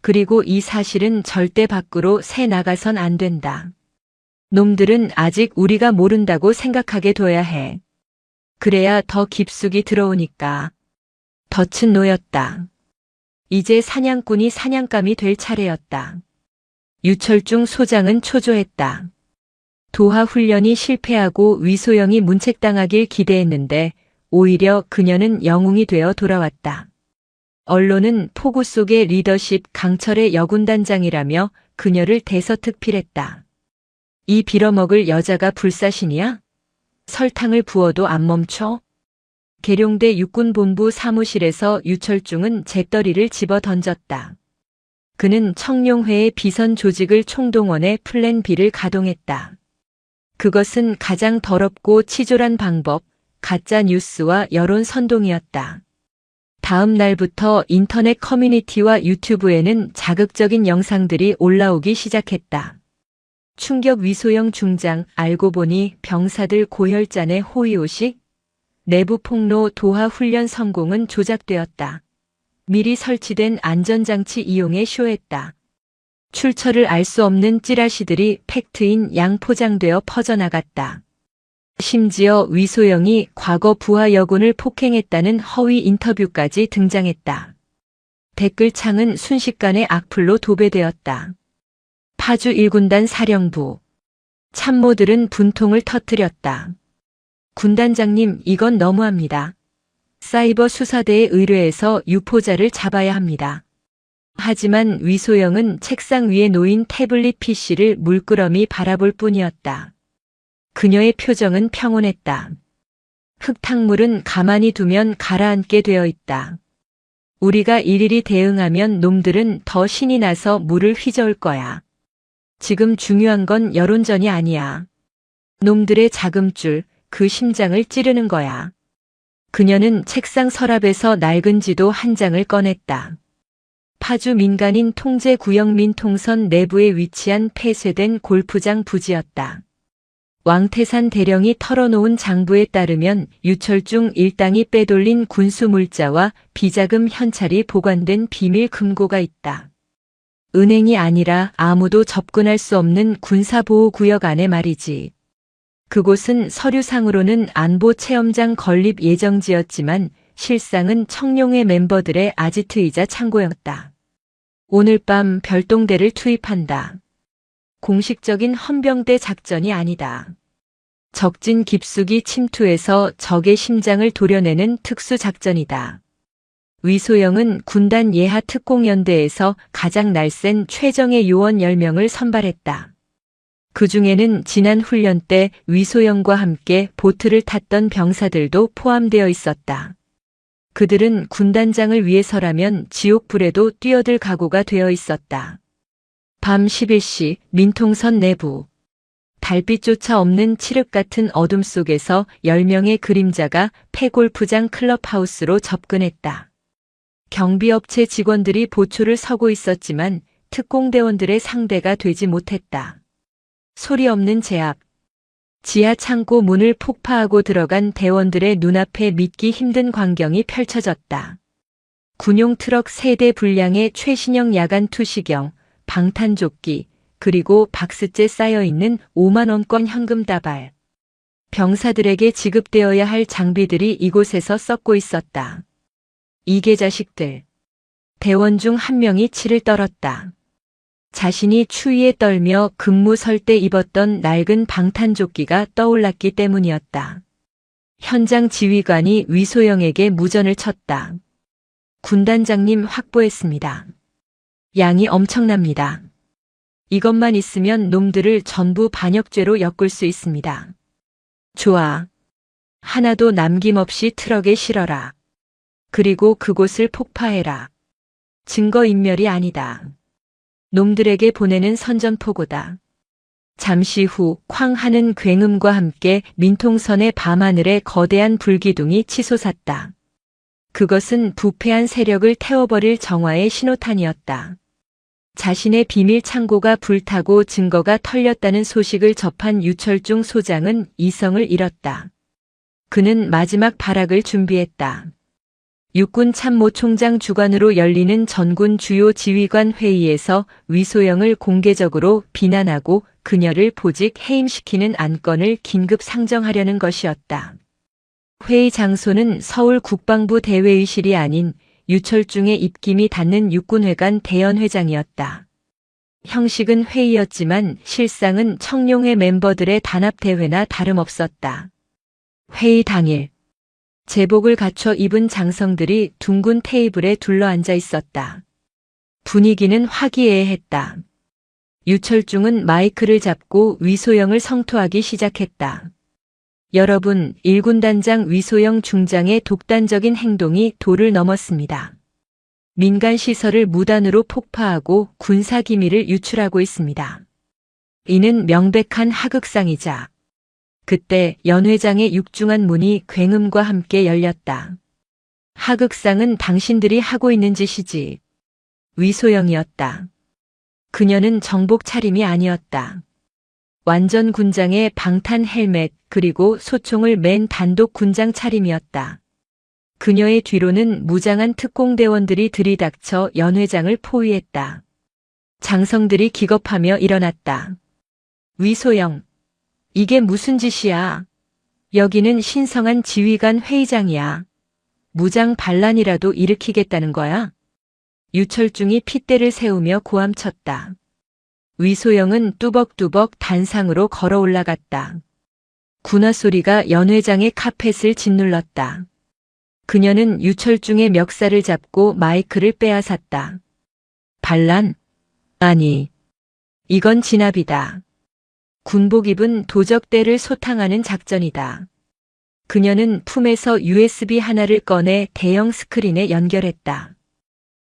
그리고 이 사실은 절대 밖으로 새 나가선 안 된다. 놈들은 아직 우리가 모른다고 생각하게 둬야 해. 그래야 더 깊숙이 들어오니까. 덫은 놓였다. 이제 사냥꾼이 사냥감이 될 차례였다. 유철중 소장은 초조했다. 도하 훈련이 실패하고 위소영이 문책당하길 기대했는데 오히려 그녀는 영웅이 되어 돌아왔다. 언론은 폭우 속의 리더십 강철의 여군단장이라며 그녀를 대서특필했다. 이 빌어먹을 여자가 불사신이야? 설탕을 부어도 안 멈춰? 계룡대 육군본부 사무실에서 유철중은 잿더리를 집어 던졌다. 그는 청룡회의 비선 조직을 총동원해 플랜 B를 가동했다. 그것은 가장 더럽고 치졸한 방법, 가짜 뉴스와 여론 선동이었다. 다음 날부터 인터넷 커뮤니티와 유튜브에는 자극적인 영상들이 올라오기 시작했다. 충격 위소영 중장, 알고 보니 병사들 고혈잔의 호위호식? 내부 폭로 도하 훈련 성공은 조작되었다. 미리 설치된 안전장치 이용에 쇼했다. 출처를 알 수 없는 찌라시들이 팩트인 양 포장되어 퍼져나갔다. 심지어 위소영이 과거 부하 여군을 폭행했다는 허위 인터뷰까지 등장했다. 댓글창은 순식간에 악플로 도배되었다. 파주 1군단 사령부. 참모들은 분통을 터뜨렸다. 군단장님, 이건 너무합니다. 사이버 수사대에 의뢰해서 유포자를 잡아야 합니다. 하지만 위소영은 책상 위에 놓인 태블릿 PC를 물끄러미 바라볼 뿐이었다. 그녀의 표정은 평온했다. 흙탕물은 가만히 두면 가라앉게 되어 있다. 우리가 일일이 대응하면 놈들은 더 신이 나서 물을 휘저을 거야. 지금 중요한 건 여론전이 아니야. 놈들의 자금줄, 그 심장을 찌르는 거야. 그녀는 책상 서랍에서 낡은 지도 한 장을 꺼냈다. 파주 민간인 통제 구역 민통선 내부에 위치한 폐쇄된 골프장 부지였다. 왕태산 대령이 털어놓은 장부에 따르면 유철중 일당이 빼돌린 군수 물자와 비자금 현찰이 보관된 비밀 금고가 있다. 은행이 아니라 아무도 접근할 수 없는 군사보호구역 안에 말이지. 그곳은 서류상으로는 안보체험장 건립 예정지였지만 실상은 청룡회 멤버들의 아지트이자 창고였다. 오늘 밤 별동대를 투입한다. 공식적인 헌병대 작전이 아니다. 적진 깊숙이 침투해서 적의 심장을 도려내는 특수작전이다. 위소영은 군단 예하 특공연대에서 가장 날쌘 최정예 요원 10명을 선발했다. 그 중에는 지난 훈련 때 위소영과 함께 보트를 탔던 병사들도 포함되어 있었다. 그들은 군단장을 위해서라면 지옥불에도 뛰어들 각오가 되어 있었다. 밤 11시 민통선 내부. 달빛조차 없는 칠흑 같은 어둠 속에서 10명의 그림자가 폐골프장 클럽하우스로 접근했다. 경비업체 직원들이 보초를 서고 있었지만 특공대원들의 상대가 되지 못했다. 소리 없는 제압. 지하 창고 문을 폭파하고 들어간 대원들의 눈앞에 믿기 힘든 광경이 펼쳐졌다. 군용 트럭 3대 분량의 최신형 야간 투시경, 방탄조끼, 그리고 박스째 쌓여있는 5만원권 현금 다발. 병사들에게 지급되어야 할 장비들이 이곳에서 썩고 있었다. 이게 자식들. 대원 중 한 명이 치를 떨었다. 자신이 추위에 떨며 근무 설 때 입었던 낡은 방탄조끼가 떠올랐기 때문이었다. 현장 지휘관이 위소영에게 무전을 쳤다. 군단장님 확보했습니다. 양이 엄청납니다. 이것만 있으면 놈들을 전부 반역죄로 엮을 수 있습니다. 좋아. 하나도 남김없이 트럭에 실어라. 그리고 그곳을 폭파해라. 증거인멸이 아니다. 놈들에게 보내는 선전포고다. 잠시 후 쾅 하는 굉음과 함께 민통선의 밤하늘에 거대한 불기둥이 치솟았다. 그것은 부패한 세력을 태워버릴 정화의 신호탄이었다. 자신의 비밀 창고가 불타고 증거가 털렸다는 소식을 접한 유철중 소장은 이성을 잃었다. 그는 마지막 발악을 준비했다. 육군 참모총장 주관으로 열리는 전군 주요 지휘관 회의에서 위소영을 공개적으로 비난하고 그녀를 보직 해임시키는 안건을 긴급 상정하려는 것이었다. 회의 장소는 서울 국방부 대회의실이 아닌 유철중의 입김이 닿는 육군회관 대연회장이었다. 형식은 회의였지만 실상은 청룡회 멤버들의 단합대회나 다름없었다. 회의 당일 제복을 갖춰 입은 장성들이 둥근 테이블에 둘러앉아 있었다. 분위기는 화기애애했다. 유철중은 마이크를 잡고 위소영을 성토하기 시작했다. 여러분, 1군단장 위소영 중장의 독단적인 행동이 도를 넘었습니다. 민간 시설을 무단으로 폭파하고 군사기밀을 유출하고 있습니다. 이는 명백한 하극상이자. 그때 연 회장의 육중한 문이 굉음과 함께 열렸다. 하극상은 당신들이 하고 있는 짓이지. 위소영이었다. 그녀는 정복 차림이 아니었다. 완전 군장의 방탄 헬멧 그리고 소총을 맨 단독 군장 차림이었다. 그녀의 뒤로는 무장한 특공대원들이 들이닥쳐 연 회장을 포위했다. 장성들이 기겁하며 일어났다. 위소영, 이게 무슨 짓이야? 여기는 신성한 지휘관 회의장이야. 무장 반란이라도 일으키겠다는 거야? 유철중이 핏대를 세우며 고함쳤다. 위소영은 뚜벅뚜벅 단상으로 걸어 올라갔다. 군화 소리가 연 회장의 카펫을 짓눌렀다. 그녀는 유철중의 멱살을 잡고 마이크를 빼앗았다. 반란? 아니, 이건 진압이다. 군복 입은 도적대를 소탕하는 작전이다. 그녀는 품에서 USB 하나를 꺼내 대형 스크린에 연결했다.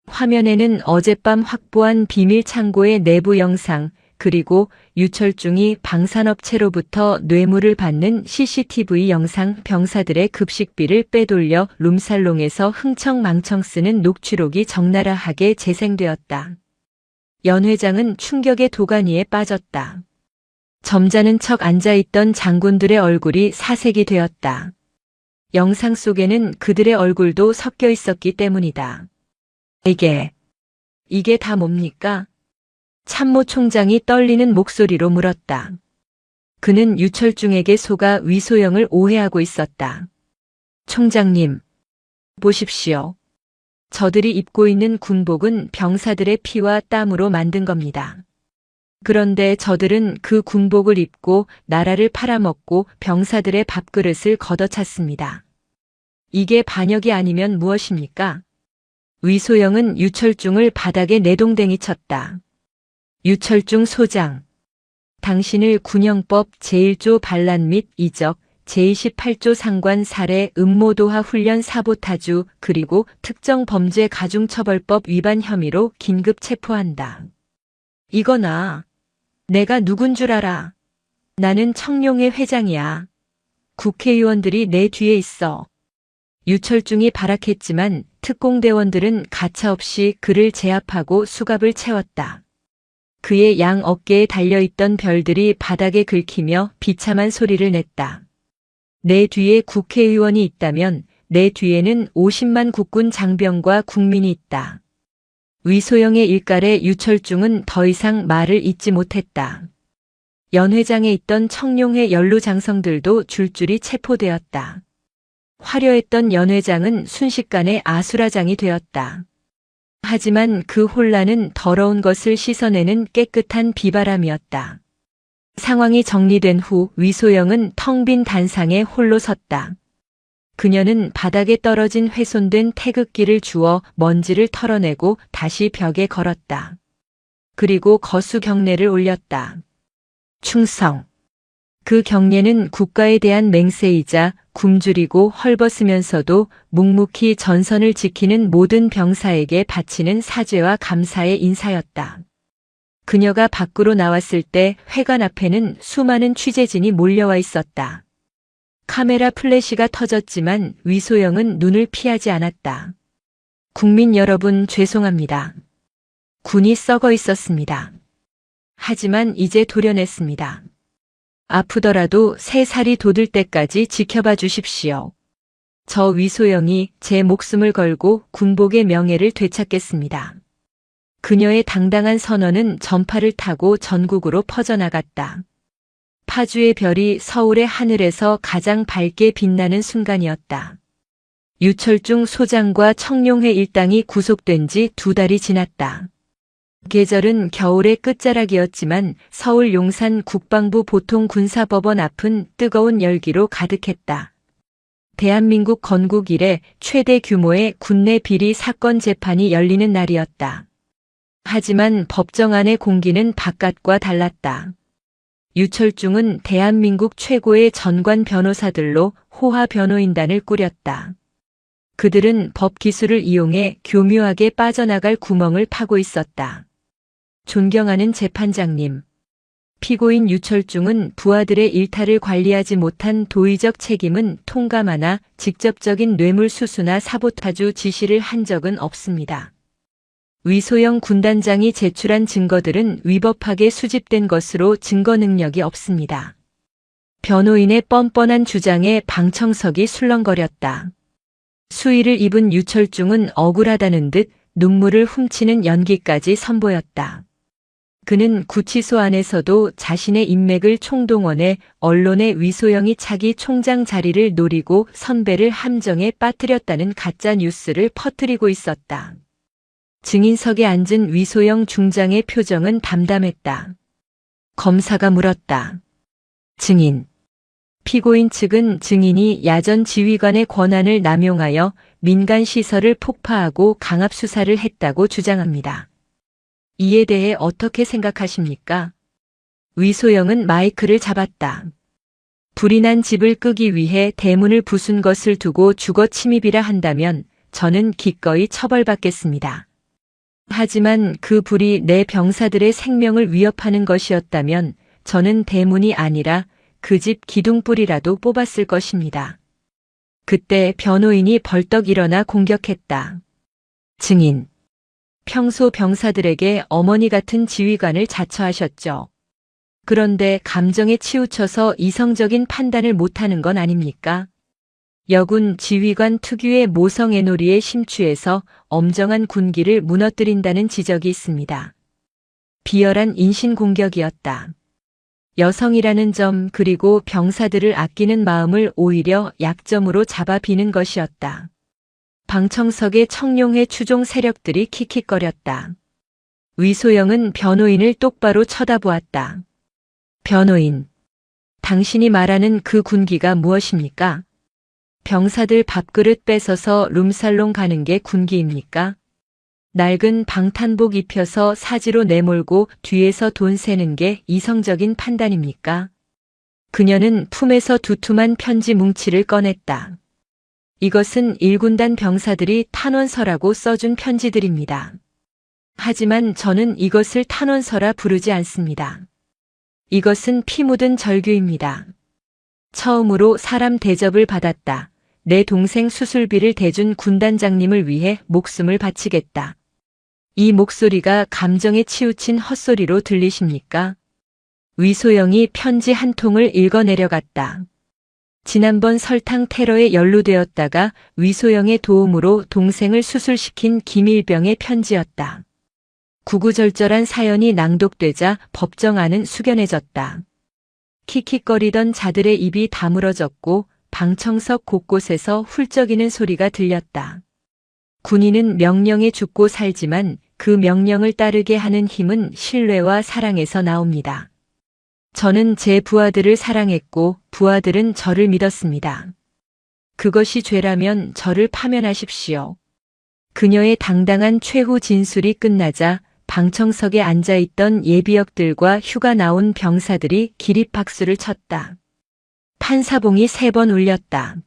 화면에는 어젯밤 확보한 비밀 창고의 내부 영상, 그리고 유철중이 방산업체로부터 뇌물을 받는 CCTV 영상, 병사들의 급식비를 빼돌려 룸살롱에서 흥청망청 쓰는 녹취록이 적나라하게 재생되었다. 연 회장은 충격의 도가니에 빠졌다. 점잖은 척 앉아있던 장군들의 얼굴이 사색이 되었다. 영상 속에는 그들의 얼굴도 섞여 있었기 때문이다. 이게 다 뭡니까? 참모총장이 떨리는 목소리로 물었다. 그는 유철중에게 속아 위소영을 오해하고 있었다. 총장님, 보십시오. 저들이 입고 있는 군복은 병사들의 피와 땀으로 만든 겁니다. 그런데 저들은 그 군복을 입고 나라를 팔아먹고 병사들의 밥그릇을 걷어찼습니다. 이게 반역이 아니면 무엇입니까? 위소영은 유철중을 바닥에 내동댕이 쳤다. 유철중 소장, 당신을 군형법 제1조 반란 및 이적, 제28조 상관 살해 음모도하 훈련 사보타주 그리고 특정 범죄 가중처벌법 위반 혐의로 긴급 체포한다. 이거나 내가 누군 줄 알아. 나는 청룡회 회장이야. 국회의원들이 내 뒤에 있어. 유철중이 발악했지만 특공대원들은 가차없이 그를 제압하고 수갑을 채웠다. 그의 양 어깨에 달려있던 별들이 바닥에 긁히며 비참한 소리를 냈다. 내 뒤에 국회의원이 있다면 내 뒤에는 50만 국군 장병과 국민이 있다. 위소영의 일갈에 유철중은 더 이상 말을 잇지 못했다. 연 회장에 있던 청룡회 연루장성들도 줄줄이 체포되었다. 화려했던 연 회장은 순식간에 아수라장이 되었다. 하지만 그 혼란은 더러운 것을 씻어내는 깨끗한 비바람이었다. 상황이 정리된 후 위소영은 텅 빈 단상에 홀로 섰다. 그녀는 바닥에 떨어진 훼손된 태극기를 주워 먼지를 털어내고 다시 벽에 걸었다. 그리고 거수 경례를 올렸다. 충성. 그 경례는 국가에 대한 맹세이자 굶주리고 헐벗으면서도 묵묵히 전선을 지키는 모든 병사에게 바치는 사죄와 감사의 인사였다. 그녀가 밖으로 나왔을 때 회관 앞에는 수많은 취재진이 몰려와 있었다. 카메라 플래시가 터졌지만 위소영은 눈을 피하지 않았다. 국민 여러분 죄송합니다. 군이 썩어 있었습니다. 하지만 이제 도려냈습니다. 아프더라도 새 살이 돋을 때까지 지켜봐 주십시오. 저 위소영이 제 목숨을 걸고 군복의 명예를 되찾겠습니다. 그녀의 당당한 선언은 전파를 타고 전국으로 퍼져나갔다. 파주의 별이 서울의 하늘에서 가장 밝게 빛나는 순간이었다. 유철중 소장과 청룡회 일당이 구속된 지 2달이 지났다. 계절은 겨울의 끝자락이었지만 서울 용산 국방부 보통군사법원 앞은 뜨거운 열기로 가득했다. 대한민국 건국 이래 최대 규모의 군내 비리 사건 재판이 열리는 날이었다. 하지만 법정 안의 공기는 바깥과 달랐다. 유철중은 대한민국 최고의 전관 변호사들로 호화 변호인단을 꾸렸다. 그들은 법 기술을 이용해 교묘하게 빠져나갈 구멍을 파고 있었다. 존경하는 재판장님. 피고인 유철중은 부하들의 일탈을 관리하지 못한 도의적 책임은 통감하나 직접적인 뇌물수수나 사보타주 지시를 한 적은 없습니다. 위소영 군단장이 제출한 증거들은 위법하게 수집된 것으로 증거 능력이 없습니다. 변호인의 뻔뻔한 주장에 방청석이 술렁거렸다. 수의를 입은 유철중은 억울하다는 듯 눈물을 훔치는 연기까지 선보였다. 그는 구치소 안에서도 자신의 인맥을 총동원해 언론의 위소영이 차기 총장 자리를 노리고 선배를 함정에 빠뜨렸다는 가짜 뉴스를 퍼뜨리고 있었다. 증인석에 앉은 위소영 중장의 표정은 담담했다. 검사가 물었다. 증인. 피고인 측은 증인이 야전 지휘관의 권한을 남용하여 민간시설을 폭파하고 강압수사를 했다고 주장합니다. 이에 대해 어떻게 생각하십니까? 위소영은 마이크를 잡았다. 불이 난 집을 끄기 위해 대문을 부순 것을 두고 주거 침입이라 한다면 저는 기꺼이 처벌받겠습니다. 하지만 그 불이 내 병사들의 생명을 위협하는 것이었다면 저는 대문이 아니라 그 집 기둥불이라도 뽑았을 것입니다. 그때 변호인이 벌떡 일어나 공격했다. 증인. 평소 병사들에게 어머니 같은 지휘관을 자처하셨죠. 그런데 감정에 치우쳐서 이성적인 판단을 못하는 건 아닙니까? 여군 지휘관 특유의 모성애놀이에 심취해서 엄정한 군기를 무너뜨린다는 지적이 있습니다. 비열한 인신공격이었다. 여성이라는 점 그리고 병사들을 아끼는 마음을 오히려 약점으로 잡아 비는 것이었다. 방청석의 청룡회 추종 세력들이 킥킥거렸다. 위소영은 변호인을 똑바로 쳐다보았다. 변호인. 당신이 말하는 그 군기가 무엇입니까? 병사들 밥그릇 뺏어서 룸살롱 가는 게 군기입니까? 낡은 방탄복 입혀서 사지로 내몰고 뒤에서 돈 세는 게 이성적인 판단입니까? 그녀는 품에서 두툼한 편지 뭉치를 꺼냈다. 이것은 1군단 병사들이 탄원서라고 써준 편지들입니다. 하지만 저는 이것을 탄원서라 부르지 않습니다. 이것은 피 묻은 절규입니다. 처음으로 사람 대접을 받았다. 내 동생 수술비를 대준 군단장님을 위해 목숨을 바치겠다. 이 목소리가 감정에 치우친 헛소리로 들리십니까? 위소영이 편지 한 통을 읽어내려갔다. 지난번 설탕 테러에 연루되었다가 위소영의 도움으로 동생을 수술시킨 김일병의 편지였다. 구구절절한 사연이 낭독되자 법정 안은 숙연해졌다. 킥킥거리던 자들의 입이 다물어졌고 방청석 곳곳에서 훌쩍이는 소리가 들렸다. 군인은 명령에 죽고 살지만 그 명령을 따르게 하는 힘은 신뢰와 사랑에서 나옵니다. 저는 제 부하들을 사랑했고 부하들은 저를 믿었습니다. 그것이 죄라면 저를 파면하십시오. 그녀의 당당한 최후 진술이 끝나자 방청석에 앉아있던 예비역들과 휴가 나온 병사들이 기립박수를 쳤다. 판사봉이 3번 울렸다.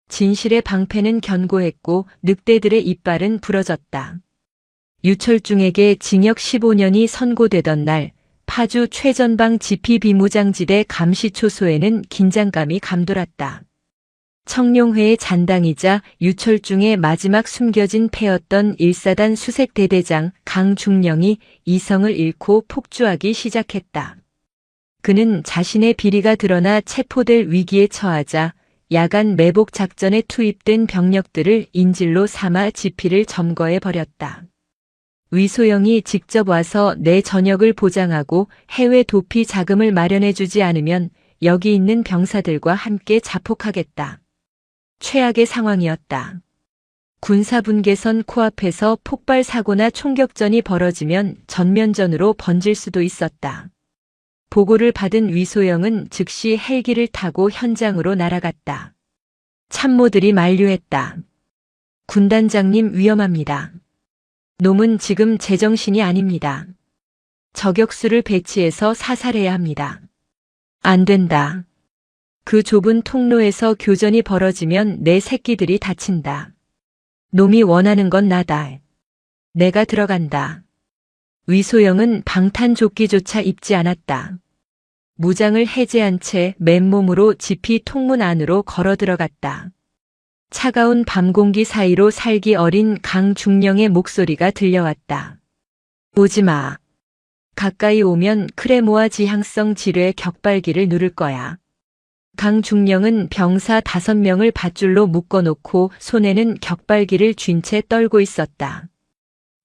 진실의 방패는 견고했고 늑대들의 이빨은 부러졌다. 유철중에게 징역 15년이 선고되던 날 파주 최전방 지피비무장지대 감시초소에는 긴장감이 감돌았다. 청룡회의 잔당이자 유철중의 마지막 숨겨진 패였던 1사단 수색대대장 강중령이 이성을 잃고 폭주하기 시작했다. 그는 자신의 비리가 드러나 체포될 위기에 처하자 야간 매복 작전에 투입된 병력들을 인질로 삼아 지피를 점거해 버렸다. 위소영이 직접 와서 내 전역을 보장하고 해외 도피 자금을 마련해주지 않으면 여기 있는 병사들과 함께 자폭하겠다. 최악의 상황이었다. 군사분계선 코앞에서 폭발 사고나 총격전이 벌어지면 전면전으로 번질 수도 있었다. 보고를 받은 위소영은 즉시 헬기를 타고 현장으로 날아갔다. 참모들이 만류했다. 군단장님 위험합니다. 놈은 지금 제정신이 아닙니다. 저격수를 배치해서 사살해야 합니다. 안 된다. 그 좁은 통로에서 교전이 벌어지면 내 새끼들이 다친다. 놈이 원하는 건 나다. 내가 들어간다. 위소영은 방탄조끼조차 입지 않았다. 무장을 해제한 채 맨몸으로 지피 통문 안으로 걸어 들어갔다. 차가운 밤 공기 사이로 살기 어린 강중령의 목소리가 들려왔다. 오지 마. 가까이 오면 크레모아 지향성 지뢰 격발기를 누를 거야. 강중령은 병사 5명을 밧줄로 묶어놓고 손에는 격발기를 쥔 채 떨고 있었다.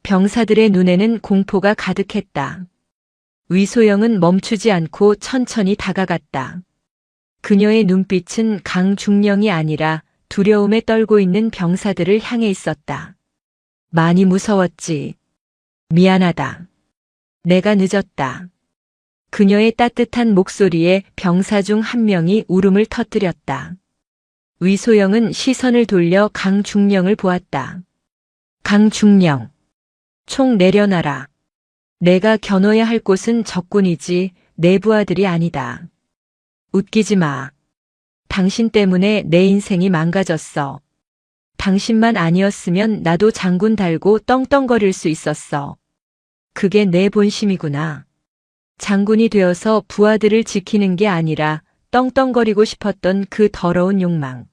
병사들의 눈에는 공포가 가득했다. 위소영은 멈추지 않고 천천히 다가갔다. 그녀의 눈빛은 강중령이 아니라 두려움에 떨고 있는 병사들을 향해 있었다. 많이 무서웠지. 미안하다. 내가 늦었다. 그녀의 따뜻한 목소리에 병사 중 한 명이 울음을 터뜨렸다. 위소영은 시선을 돌려 강중령을 보았다. 강중령. 총 내려놔라. 내가 겨눠야 할 곳은 적군이지 내 부하들이 아니다. 웃기지 마. 당신 때문에 내 인생이 망가졌어. 당신만 아니었으면 나도 장군 달고 떵떵거릴 수 있었어. 그게 내 본심이구나. 장군이 되어서 부하들을 지키는 게 아니라 떵떵거리고 싶었던 그 더러운 욕망.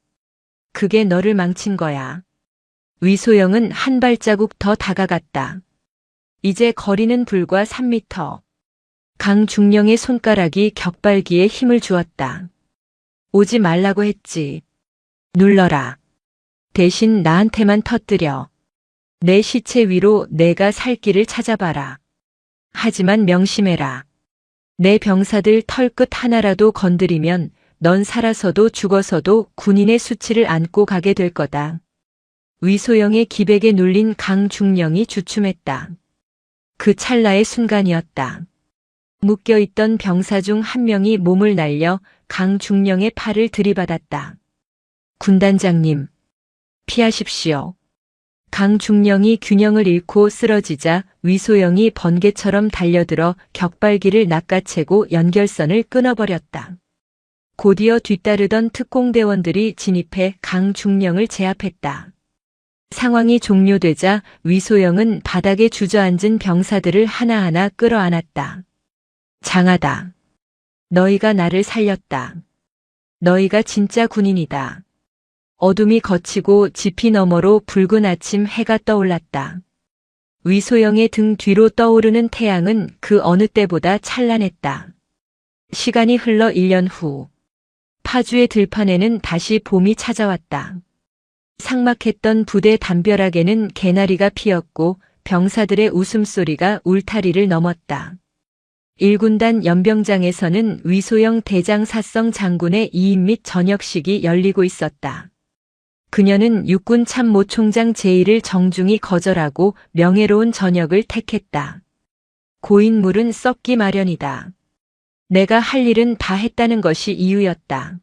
그게 너를 망친 거야. 위소영은 한 발자국 더 다가갔다. 이제 거리는 불과 3미터. 강중령의 손가락이 격발기에 힘을 주었다. 오지 말라고 했지. 눌러라. 대신 나한테만 터뜨려. 내 시체 위로 내가 살 길을 찾아봐라. 하지만 명심해라. 내 병사들 털끝 하나라도 건드리면 넌 살아서도 죽어서도 군인의 수치를 안고 가게 될 거다. 위소영의 기백에 눌린 강중령이 주춤했다. 그 찰나의 순간이었다. 묶여있던 병사 중 한 명이 몸을 날려 강중령의 팔을 들이받았다. 군단장님, 피하십시오. 강중령이 균형을 잃고 쓰러지자 위소영이 번개처럼 달려들어 격발기를 낚아채고 연결선을 끊어버렸다. 곧이어 뒤따르던 특공대원들이 진입해 강중령을 제압했다. 상황이 종료되자 위소영은 바닥에 주저앉은 병사들을 하나하나 끌어안았다. 장하다. 너희가 나를 살렸다. 너희가 진짜 군인이다. 어둠이 걷히고 지피 너머로 붉은 아침 해가 떠올랐다. 위소영의 등 뒤로 떠오르는 태양은 그 어느 때보다 찬란했다. 시간이 흘러 1년 후, 파주의 들판에는 다시 봄이 찾아왔다. 삭막했던 부대 담벼락에는 개나리가 피었고 병사들의 웃음소리가 울타리를 넘었다. 1군단 연병장에서는 위소영 대장 사성 장군의 이임 및 전역식이 열리고 있었다. 그녀는 육군 참모총장 제의를 정중히 거절하고 명예로운 전역을 택했다. 고인물은 썩기 마련이다. 내가 할 일은 다 했다는 것이 이유였다.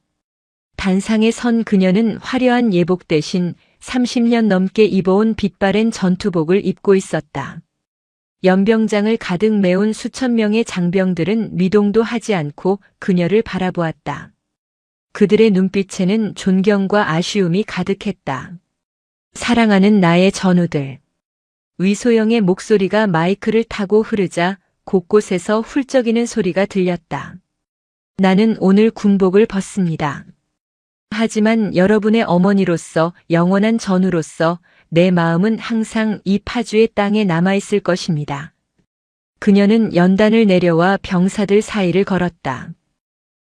단상에 선 그녀는 화려한 예복 대신 30년 넘게 입어온 빛바랜 전투복을 입고 있었다. 연병장을 가득 메운 수천 명의 장병들은 미동도 하지 않고 그녀를 바라보았다. 그들의 눈빛에는 존경과 아쉬움이 가득했다. 사랑하는 나의 전우들. 위소영의 목소리가 마이크를 타고 흐르자 곳곳에서 훌쩍이는 소리가 들렸다. 나는 오늘 군복을 벗습니다. 하지만 여러분의 어머니로서 영원한 전우로서 내 마음은 항상 이 파주의 땅에 남아있을 것입니다. 그녀는 연단을 내려와 병사들 사이를 걸었다.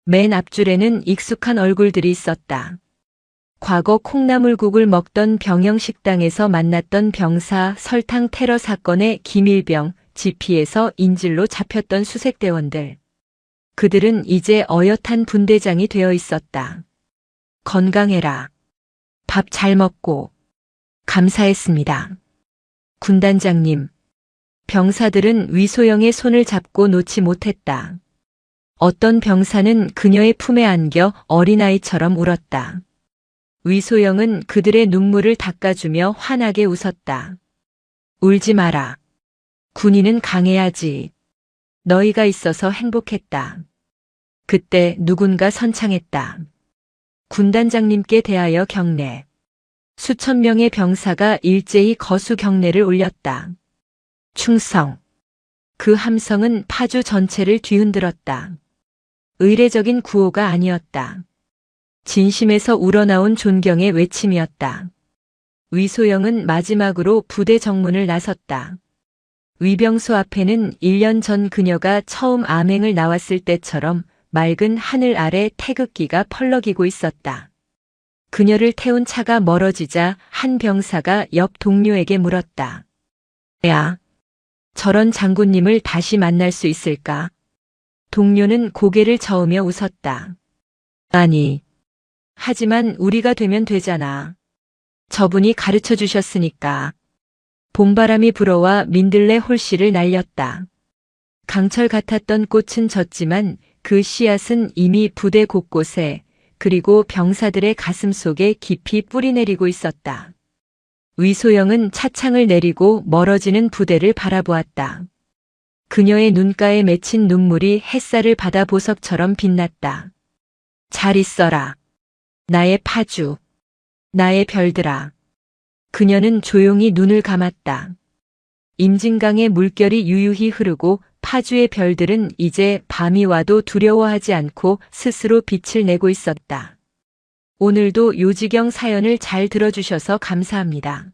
맨 앞줄에는 익숙한 얼굴들이 있었다. 과거 콩나물국을 먹던 병영식당에서 만났던 병사 설탕 테러 사건의 김일병, 지피에서 인질로 잡혔던 수색대원들. 그들은 이제 어엿한 분대장이 되어 있었다. 건강해라. 밥 잘 먹고. 감사했습니다. 군단장님. 병사들은 위소영의 손을 잡고 놓지 못했다. 어떤 병사는 그녀의 품에 안겨 어린아이처럼 울었다. 위소영은 그들의 눈물을 닦아주며 환하게 웃었다. 울지 마라. 군인은 강해야지. 너희가 있어서 행복했다. 그때 누군가 선창했다. 군단장님께 대하여 경례. 수천 명의 병사가 일제히 거수 경례를 올렸다. 충성. 그 함성은 파주 전체를 뒤흔들었다. 의례적인 구호가 아니었다. 진심에서 우러나온 존경의 외침이었다. 위소영은 마지막으로 부대 정문을 나섰다. 위병소 앞에는 1년 전 그녀가 처음 암행을 나왔을 때처럼 맑은 하늘 아래 태극기가 펄럭이고 있었다. 그녀를 태운 차가 멀어지자 한 병사가 옆 동료에게 물었다. 야, 저런 장군님을 다시 만날 수 있을까? 동료는 고개를 저으며 웃었다. 아니, 하지만 우리가 되면 되잖아. 저분이 가르쳐 주셨으니까. 봄바람이 불어와 민들레 홀씨를 날렸다. 강철 같았던 꽃은 졌지만 그 씨앗은 이미 부대 곳곳에 그리고 병사들의 가슴 속에 깊이 뿌리내리고 있었다. 위소영은 차창을 내리고 멀어지는 부대를 바라보았다. 그녀의 눈가에 맺힌 눈물이 햇살을 받아 보석처럼 빛났다. 잘 있어라. 나의 파주. 나의 별들아. 그녀는 조용히 눈을 감았다. 임진강의 물결이 유유히 흐르고 파주의 별들은 이제 밤이 와도 두려워하지 않고 스스로 빛을 내고 있었다. 오늘도 요지경 사연을 잘 들어주셔서 감사합니다.